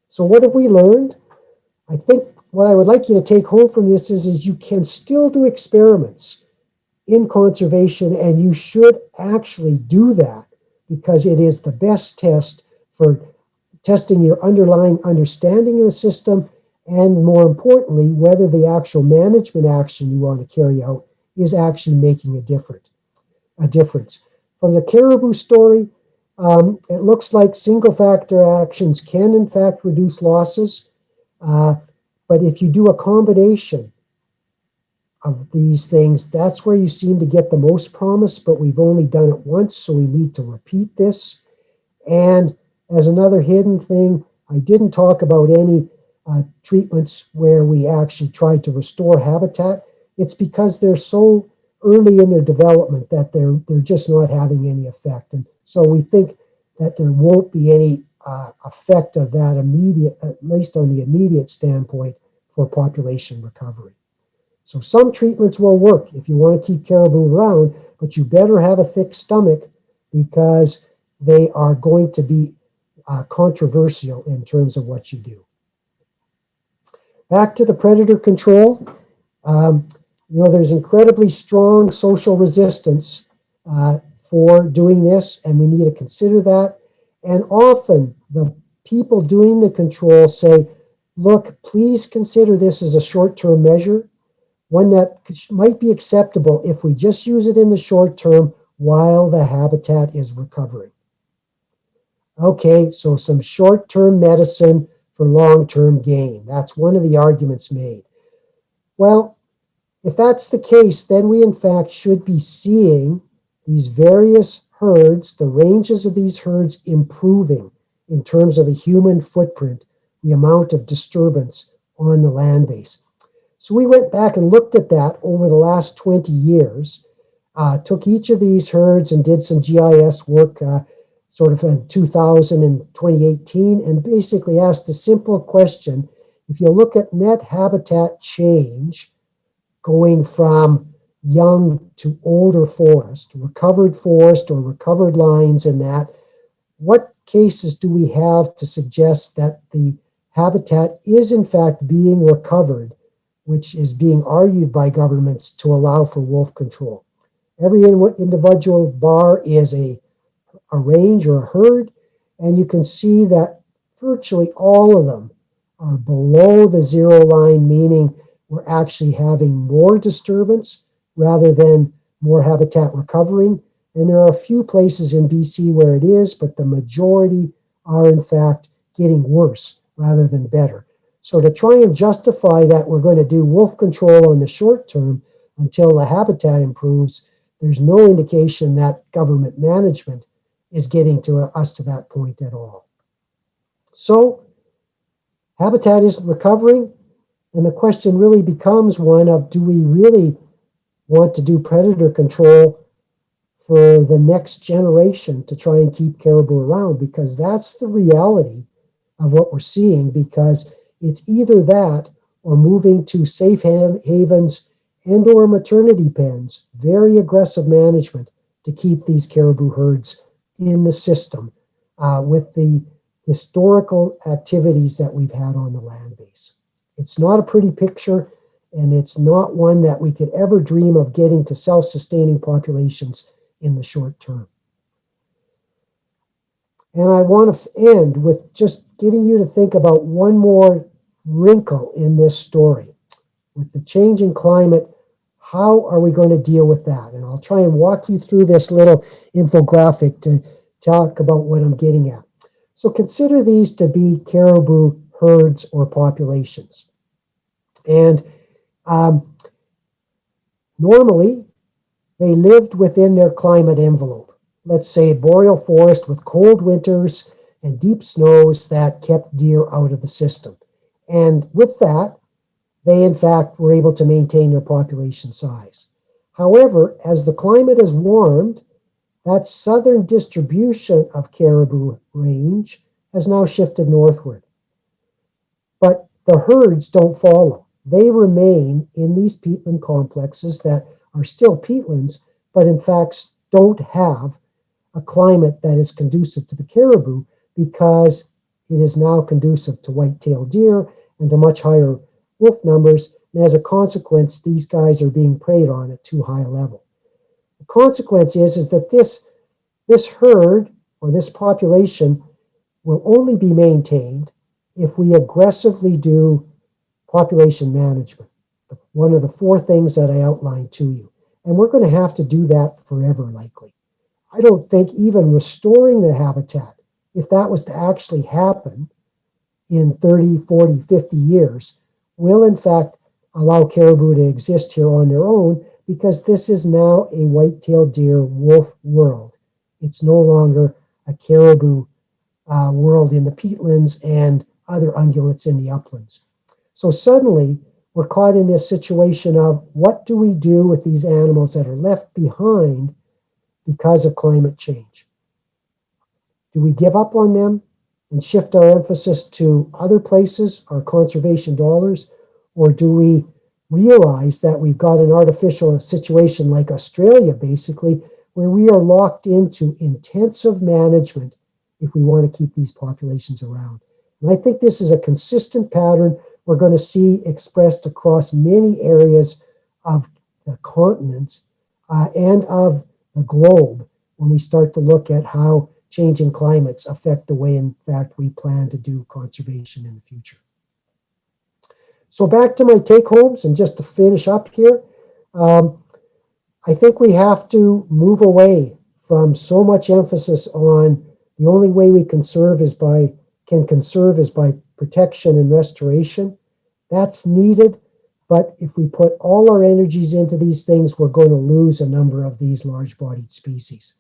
So what have we learned? I think what I would like you to take home from this is you can still do experiments in conservation, and you should actually do that because it is the best test for testing your underlying understanding of the system, and more importantly, whether the actual management action you want to carry out is actually making a difference. From the caribou story, it looks like single factor actions can in fact reduce losses, but if you do a combination of these things, that's where you seem to get the most promise, but we've only done it once, so we need to repeat this. And as another hidden thing, I didn't talk about any treatments where we actually tried to restore habitat. It's because they're so early in their development that they're just not having any effect. And so we think that there won't be any effect of that immediate, at least on the immediate standpoint, for population recovery. So some treatments will work if you want to keep caribou around, but you better have a thick stomach because they are going to be controversial in terms of what you do. Back to the predator control. There's incredibly strong social resistance for doing this, and we need to consider that. And often the people doing the control say, look, please consider this as a short-term measure, one that might be acceptable if we just use it in the short term while the habitat is recovering. Okay, so some short-term medicine for long-term gain. That's one of the arguments made. Well, if that's the case, then we in fact should be seeing these various herds, the ranges of these herds improving in terms of the human footprint, the amount of disturbance on the land base. So we went back and looked at that over the last 20 years, took each of these herds and did some GIS work sort of in 2000 and 2018, and basically asked the simple question, if you look at net habitat change going from young to older forest or recovered lines in that, what cases do we have to suggest that the habitat is in fact being recovered, which is being argued by governments to allow for wolf control? Every individual bar is a range or a herd, and you can see that virtually all of them are below the zero line, meaning we're actually having more disturbance rather than more habitat recovering. And there are a few places in BC where it is, but the majority are in fact getting worse rather than better. So to try and justify that we're going to do wolf control in the short term until the habitat improves, there's no indication that government management is getting to us to that point at all. So habitat isn't recovering, and the question really becomes one of, do we really want to do predator control for the next generation to try and keep caribou around? Because that's the reality of what we're seeing, because it's either that or moving to safe havens and or maternity pens, very aggressive management to keep these caribou herds in the system with the historical activities that we've had on the land base. It's not a pretty picture, and it's not one that we could ever dream of getting to self-sustaining populations in the short term. And I want to end with just getting you to think about one more wrinkle in this story. With the changing climate, how are we going to deal with that? And I'll try and walk you through this little infographic to talk about what I'm getting at. So consider these to be caribou herds or populations. And normally, they lived within their climate envelope. Let's say boreal forest with cold winters and deep snows that kept deer out of the system. And with that, they in fact were able to maintain their population size. However, as the climate has warmed, that southern distribution of caribou range has now shifted northward. But the herds don't follow. They remain in these peatland complexes that are still peatlands, but in fact don't have a climate that is conducive to the caribou, because it is now conducive to white-tailed deer and to much higher wolf numbers. And as a consequence, these guys are being preyed on at too high a level. The consequence is that this herd or this population will only be maintained if we aggressively do population management, one of the four things that I outlined to you. And we're going to have to do that forever, likely. I don't think even restoring the habitat, if that was to actually happen in 30, 40, 50 years, will in fact allow caribou to exist here on their own, because this is now a white-tailed deer wolf world. It's no longer a caribou world in the peatlands and other ungulates in the uplands. So suddenly, we're caught in this situation of, what do we do with these animals that are left behind because of climate change? Do we give up on them and shift our emphasis to other places, our conservation dollars, or do we realize that we've got an artificial situation like Australia, basically, where we are locked into intensive management if we want to keep these populations around? And I think this is a consistent pattern we're going to see expressed across many areas of the continents and of the globe when we start to look at how changing climates affect the way, in fact, we plan to do conservation in the future. So back to my take-homes, and just to finish up here, I think we have to move away from so much emphasis on the only way we can conserve is by protection and restoration. That's needed, but if we put all our energies into these things, we're going to lose a number of these large-bodied species.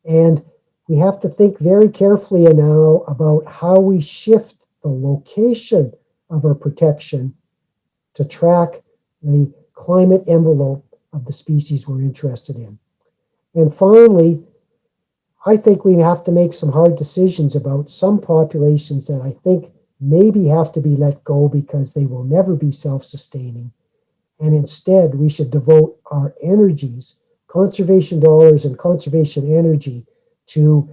And we have to think very carefully now about how we shift the location of our protection to track the climate envelope of the species we're interested in. And finally, I think we have to make some hard decisions about some populations that I think maybe have to be let go because they will never be self-sustaining. And instead, we should devote our energies, conservation dollars and conservation energy, to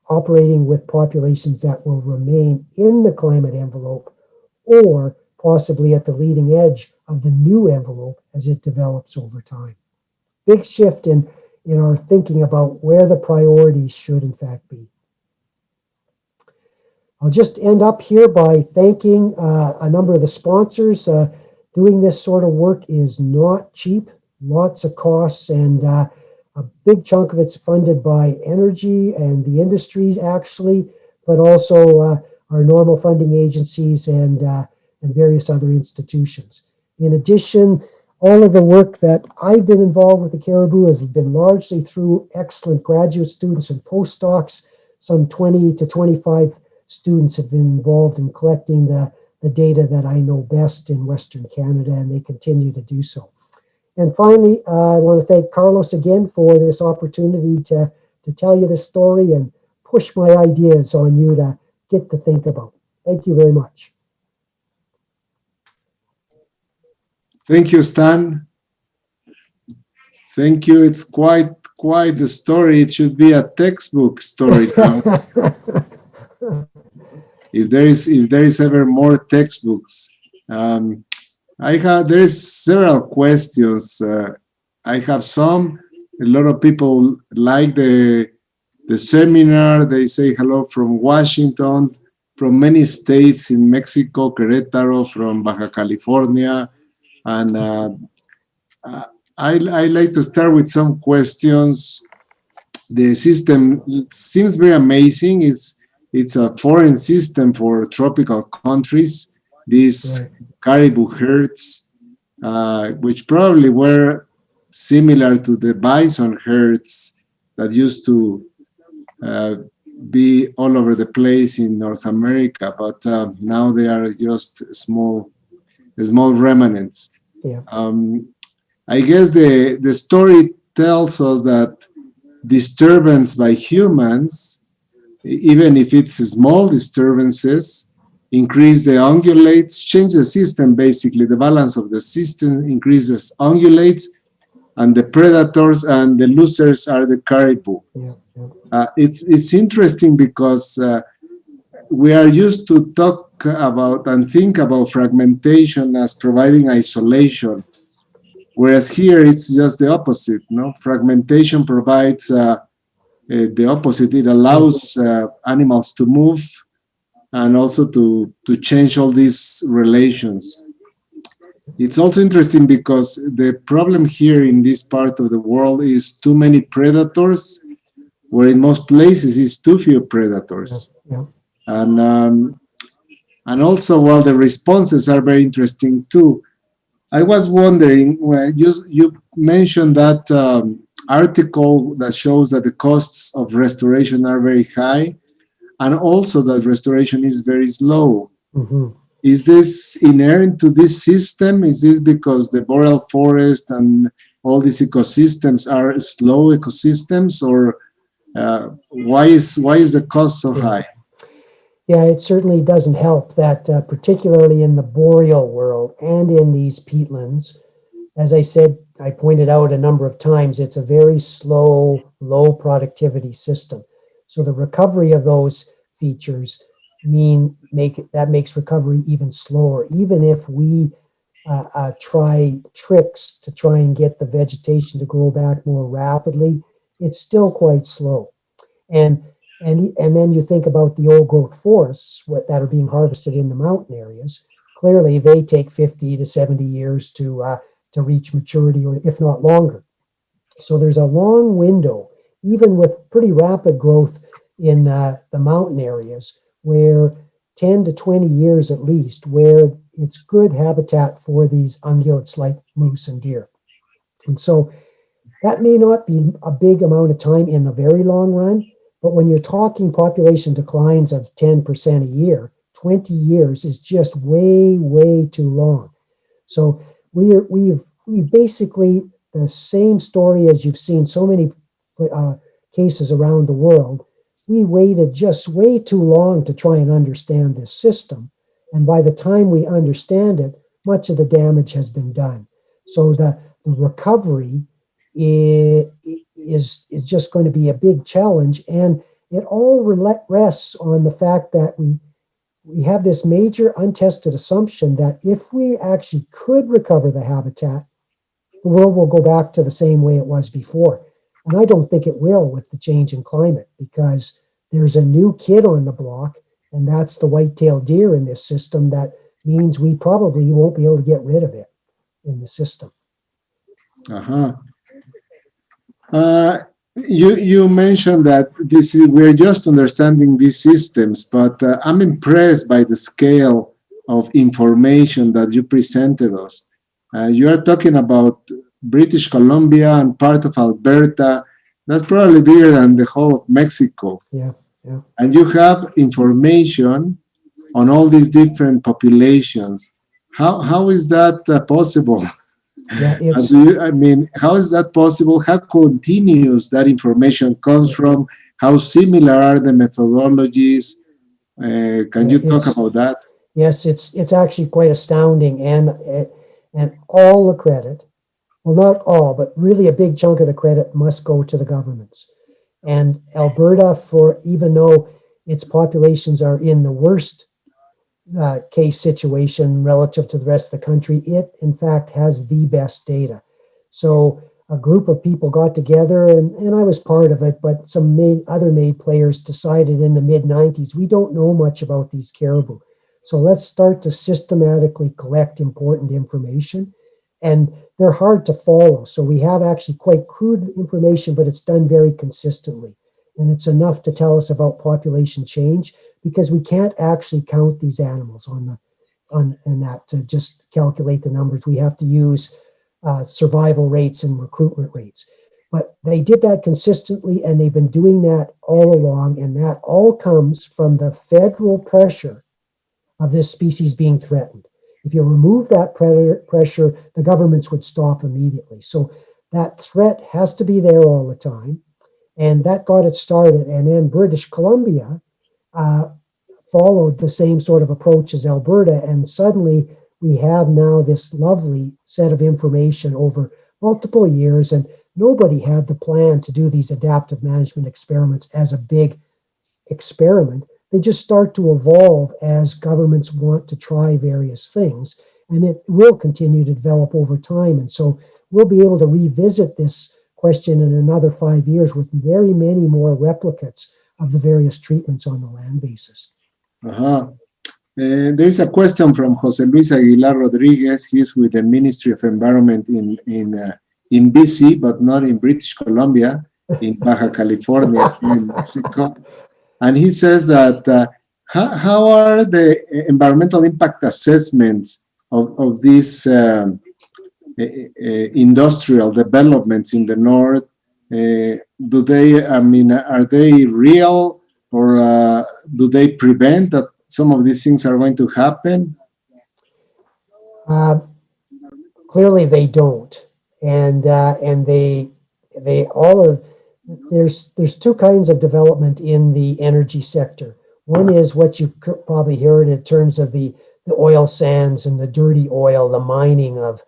operating with populations that will remain in the climate envelope or possibly at the leading edge of the new envelope as it develops over time. Big shift in our thinking about where the priorities should in fact be. I'll just end up here by thanking a number of the sponsors. Doing this sort of work is not cheap, lots of costs, and a big chunk of it's funded by energy and the industries actually, but also our normal funding agencies and various other institutions. In addition, all of the work that I've been involved with the caribou has been largely through excellent graduate students and postdocs. Some 20 to 25 students have been involved in collecting the data that I know best in Western Canada, and they continue to do so. And finally, I want to thank Carlos again for this opportunity to tell you this story and push my ideas on you to get to think about. Thank you very much. Thank you, Stan. Thank you. It's quite the story. It should be a textbook story now. If there is ever more textbooks. There is several questions. I have some. A lot of people like the seminar. They say hello from Washington, from many states in Mexico, Querétaro, from Baja California. And I like to start with some questions. The system seems very amazing. It's a foreign system for tropical countries. These caribou herds, which probably were similar to the bison herds that used to be all over the place in North America, but now they are just small remnants. Yeah. I guess the story tells us that disturbance by humans, even if it's small disturbances, increase the ungulates, change the system, basically the balance of the system increases ungulates, and the predators and the losers are the caribou. Yeah. It's interesting because we are used to talk about and think about fragmentation as providing isolation, whereas here it's just the opposite. No, fragmentation provides the opposite. It allows animals to move and also to change all these relations. It's also interesting because the problem here in this part of the world is too many predators, where in most places it's too few predators. Yeah. And also, while the responses are very interesting too, I was wondering, well, you mentioned that article that shows that the costs of restoration are very high, and also that restoration is very slow. Mm-hmm. Is this inherent to this system? Is this because the boreal forest and all these ecosystems are slow ecosystems, or why is the cost so high? Yeah, it certainly doesn't help that particularly in the boreal world and in these peatlands, as I said, I pointed out a number of times, it's a very slow, low productivity system. So the recovery of those features makes recovery even slower. Even if we try tricks to try and get the vegetation to grow back more rapidly, it's still quite slow. And then you think about the old growth forests that are being harvested in the mountain areas. Clearly, they take 50 to 70 years to reach maturity, or if not longer. So there's a long window, even with pretty rapid growth in the mountain areas, where 10 to 20 years at least, where it's good habitat for these ungulates like moose and deer. And so that may not be a big amount of time in the very long run, but when you're talking population declines of 10% a year, 20 years is just way, way too long. So we've basically the same story as you've seen so many cases around the world. We waited just way too long to try and understand this system. And by the time we understand it, much of the damage has been done. So the recovery is just going to be a big challenge. And it all rests on the fact that we have this major untested assumption that if we actually could recover the habitat, the world will go back to the same way it was before. And I don't think it will with the change in climate, because there's a new kid on the block, and that's the white-tailed deer in this system. That means we probably won't be able to get rid of it in the system. Uh-huh. You mentioned that we're just understanding these systems, but I'm impressed by the scale of information that you presented us. You are talking about British Columbia and part of Alberta. That's probably bigger than the whole of Mexico. Yeah, yeah. And you have information on all these different populations. How is that possible? Yeah, how is that possible? How continuous that information comes from? How similar are the methodologies? Can you talk about that? Yes, it's actually quite astounding, and all the credit, well, not all, but really a big chunk of the credit must go to the governments. And Alberta, even though its populations are in the worst case situation relative to the rest of the country, it in fact has the best data. So a group of people got together, and I was part of it, but some other players decided in the mid-90s, we don't know much about these caribou. So let's start to systematically collect important information. And they're hard to follow. So we have actually quite crude information, but it's done very consistently. And it's enough to tell us about population change, because we can't actually count these animals and that to just calculate the numbers. We have to use survival rates and recruitment rates. But they did that consistently, and they've been doing that all along. And that all comes from the federal pressure of this species being threatened. If you remove that pressure, the governments would stop immediately. So that threat has to be there all the time. And that got it started. And then British Columbia followed the same sort of approach as Alberta. And suddenly we have now this lovely set of information over multiple years. And nobody had the plan to do these adaptive management experiments as a big experiment. They just start to evolve as governments want to try various things, and it will continue to develop over time. And so we'll be able to revisit this question in another 5 years with very many more replicates of the various treatments on the land basis. There's a question from Jose Luis Aguilar Rodriguez. He's with the Ministry of Environment in BC, but not in British Columbia, in Baja California, in Mexico. And he says that how are the environmental impact assessments of these industrial developments in the north? Are they real, or do they prevent that some of these things are going to happen? Clearly, they don't, and they all of. There's two kinds of development in the energy sector. One is what you've probably heard in terms of the oil sands and the dirty oil, the mining of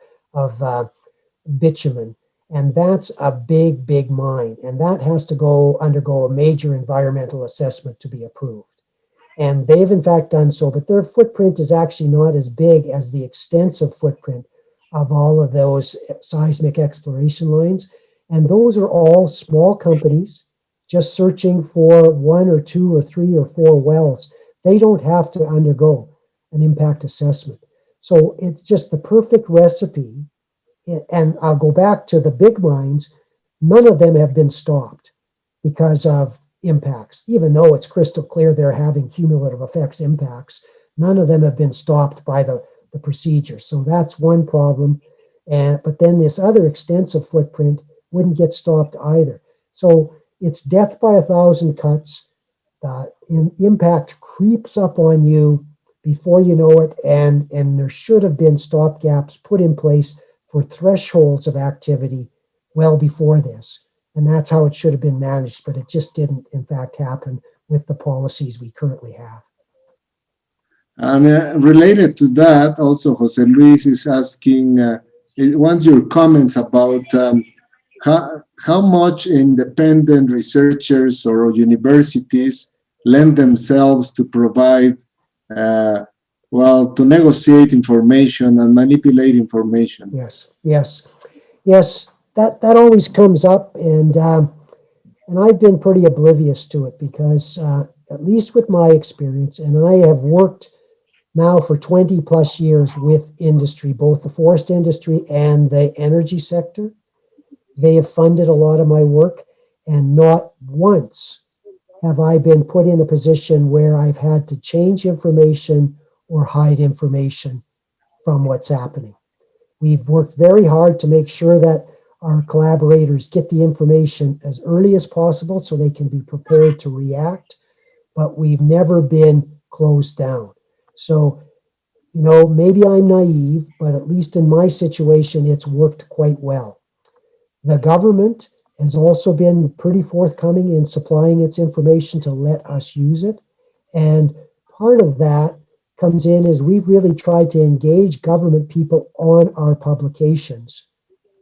bitumen. And that's a big mine. And that has to undergo a major environmental assessment to be approved. And they've in fact done so, but their footprint is actually not as big as the extensive footprint of all of those seismic exploration lines. And those are all small companies just searching for 1 or 2 or 3 or 4 wells. They don't have to undergo an impact assessment. So it's just the perfect recipe. And I'll go back to the big mines. None of them have been stopped because of impacts, even though it's crystal clear they're having cumulative effects impacts. None of them have been stopped by the procedure. So that's one problem. But then this other extensive footprint wouldn't get stopped either. So it's death by 1,000 cuts. Impact creeps up on you before you know it, and there should have been stopgaps put in place for thresholds of activity well before this. And that's how it should have been managed, but it just didn't, in fact, happen with the policies we currently have. And related to that, also Jose Luis is asking, wants your comments about how much independent researchers or universities lend themselves to provide, to negotiate information and manipulate information. Yes. That always comes up, and I've been pretty oblivious to it because, at least with my experience, and I have worked now for 20 plus years with industry, both the forest industry and the energy sector. They have funded a lot of my work, and not once have I been put in a position where I've had to change information or hide information from what's happening. We've worked very hard to make sure that our collaborators get the information as early as possible so they can be prepared to react, but we've never been closed down. So, maybe I'm naive, but at least in my situation, it's worked quite well. The government has also been pretty forthcoming in supplying its information to let us use it. And part of that comes in is we've really tried to engage government people on our publications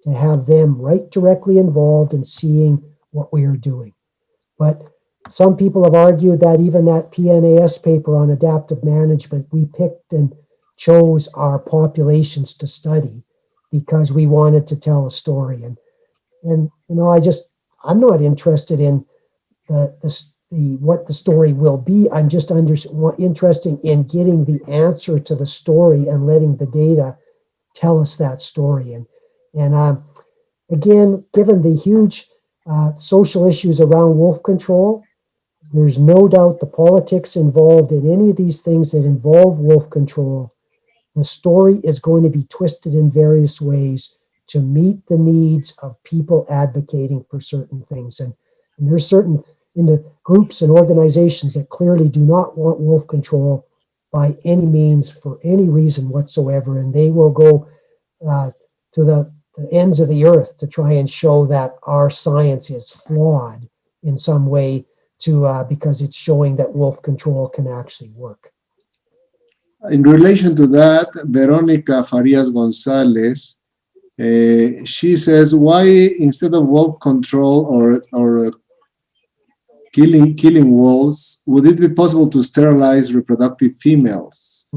to have them right directly involved in seeing what we are doing. But some people have argued that even that PNAS paper on adaptive management, we picked and chose our populations to study because we wanted to tell a story. And I'm not interested in what the story will be. I'm just interested in getting the answer to the story and letting the data tell us that story. And again, given the huge social issues around wolf control, there's no doubt the politics involved in any of these things that involve wolf control, the story is going to be twisted in various ways to meet the needs of people advocating for certain things. And there's certain groups and organizations that clearly do not want wolf control by any means for any reason whatsoever. And they will go to the ends of the earth to try and show that our science is flawed in some way because it's showing that wolf control can actually work. In relation to that, Veronica Farias Gonzalez, she says, why instead of wolf control or killing wolves, would it be possible to sterilize reproductive females?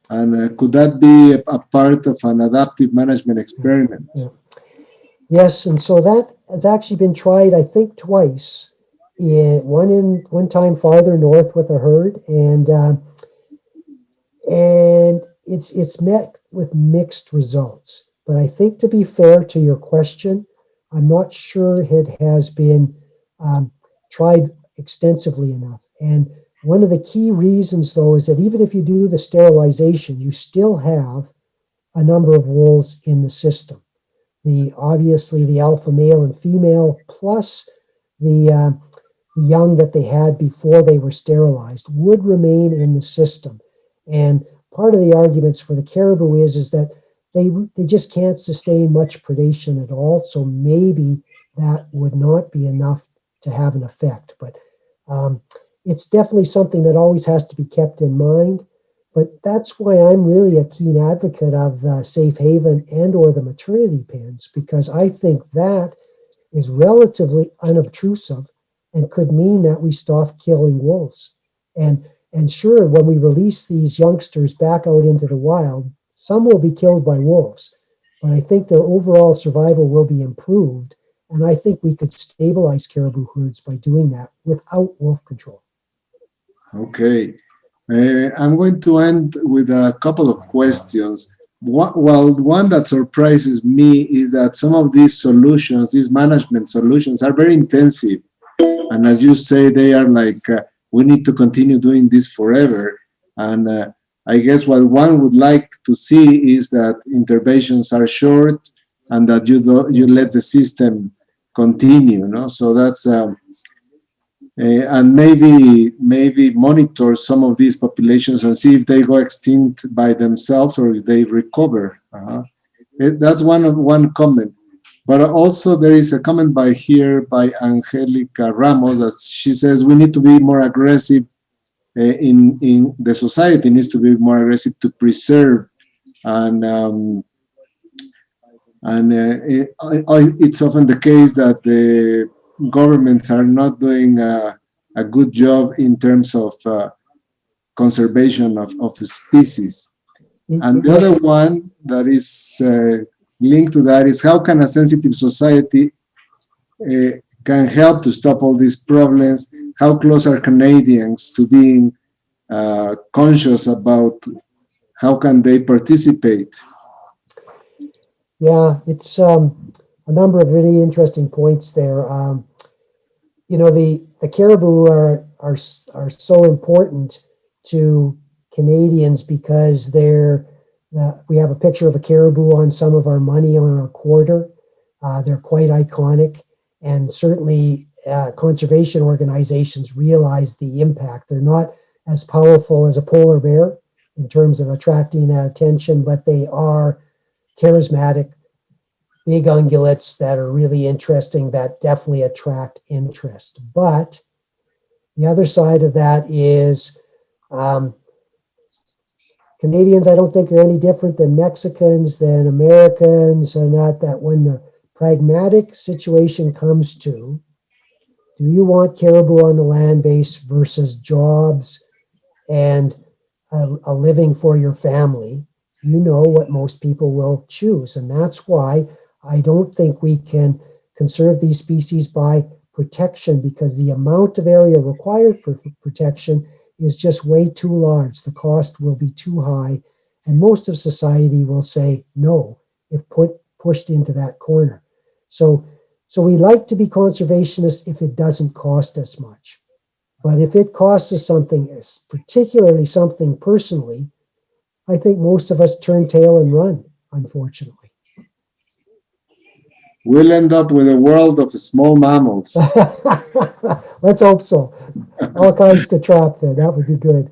And could that be a part of an adaptive management experiment? Yeah. Yes, and so that has actually been tried, I think, twice. One time farther north with a herd, and it's met with mixed results. But I think, to be fair to your question, I'm not sure it has been tried extensively enough. And one of the key reasons, though, is that even if you do the sterilization, you still have a number of wolves in the system. Obviously the alpha male and female, plus the young that they had before they were sterilized, would remain in the system. And part of the arguments for the caribou is that they just can't sustain much predation at all. So maybe that would not be enough to have an effect. But it's definitely something that always has to be kept in mind. But that's why I'm really a keen advocate of the safe haven and or the maternity pens, because I think that is relatively unobtrusive and could mean that we stop killing wolves. And sure, when we release these youngsters back out into the wild, some will be killed by wolves, but I think their overall survival will be improved. And I think we could stabilize caribou herds by doing that without wolf control. Okay. I'm going to end with a couple of questions. One that surprises me is that some of these solutions, these management solutions, are very intensive. And as you say, they are like, we need to continue doing this forever. And I guess what one would like to see is that interventions are short and that you let the system continue. No? So that's, and maybe monitor some of these populations and see if they go extinct by themselves or if they recover. That's one comment. But also there is a comment by Angelica Ramos that she says we need to be more aggressive in the society needs to be more aggressive to preserve, and it's often the case that the governments are not doing a good job in terms of conservation of species. And the other one that is linked to that is how can a sensitive society can help to stop all these problems? How close are Canadians to being conscious about how can they participate? Yeah, it's a number of really interesting points there. You know, the caribou are so important to Canadians because we have a picture of a caribou on some of our money on our quarter. They're quite iconic, and certainly conservation organizations realize the impact. They're not as powerful as a polar bear in terms of attracting attention, but they are charismatic, big ungulates that are really interesting, that definitely attract interest. But the other side of that is Canadians, I don't think, are any different than Mexicans, than Americans, and that when the pragmatic situation comes to, do you want caribou on the land base versus jobs and a living for your family? You know what most people will choose. And that's why I don't think we can conserve these species by protection, because the amount of area required for protection is just way too large. The cost will be too high. And most of society will say no if pushed into that corner. So we like to be conservationists if it doesn't cost us much. But if it costs us something, particularly something personally, I think most of us turn tail and run, unfortunately. We'll end up with a world of small mammals. Let's hope so. All kinds to trap then. That would be good.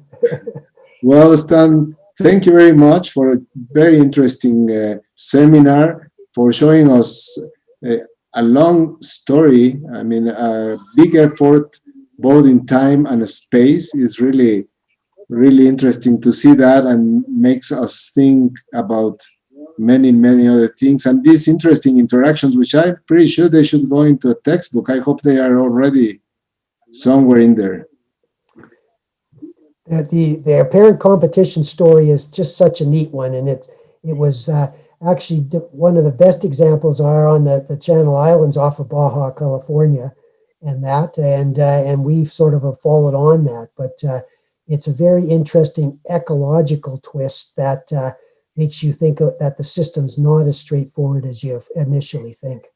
Well, Stan, thank you very much for a very interesting seminar, for showing us a long story. I mean, a big effort, both in time and space. Is really, really interesting to see that, and makes us think about many, many other things. And these interesting interactions, which I'm pretty sure they should go into a textbook. I hope they are already somewhere in there. The apparent competition story is just such a neat one, and it was actually one of the best examples are on the Channel Islands off of Baja California, and we've sort of followed on that. But it's a very interesting ecological twist that makes you think that the system's not as straightforward as you initially think.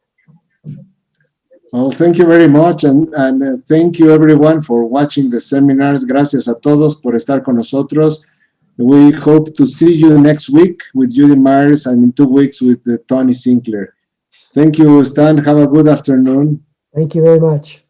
Well, thank you very much, and thank you everyone for watching the seminars. Gracias a todos por estar con nosotros. We hope to see you next week with Judy Myers, and in 2 weeks with Tony Sinclair. Thank you, Stan. Have a good afternoon. Thank you very much.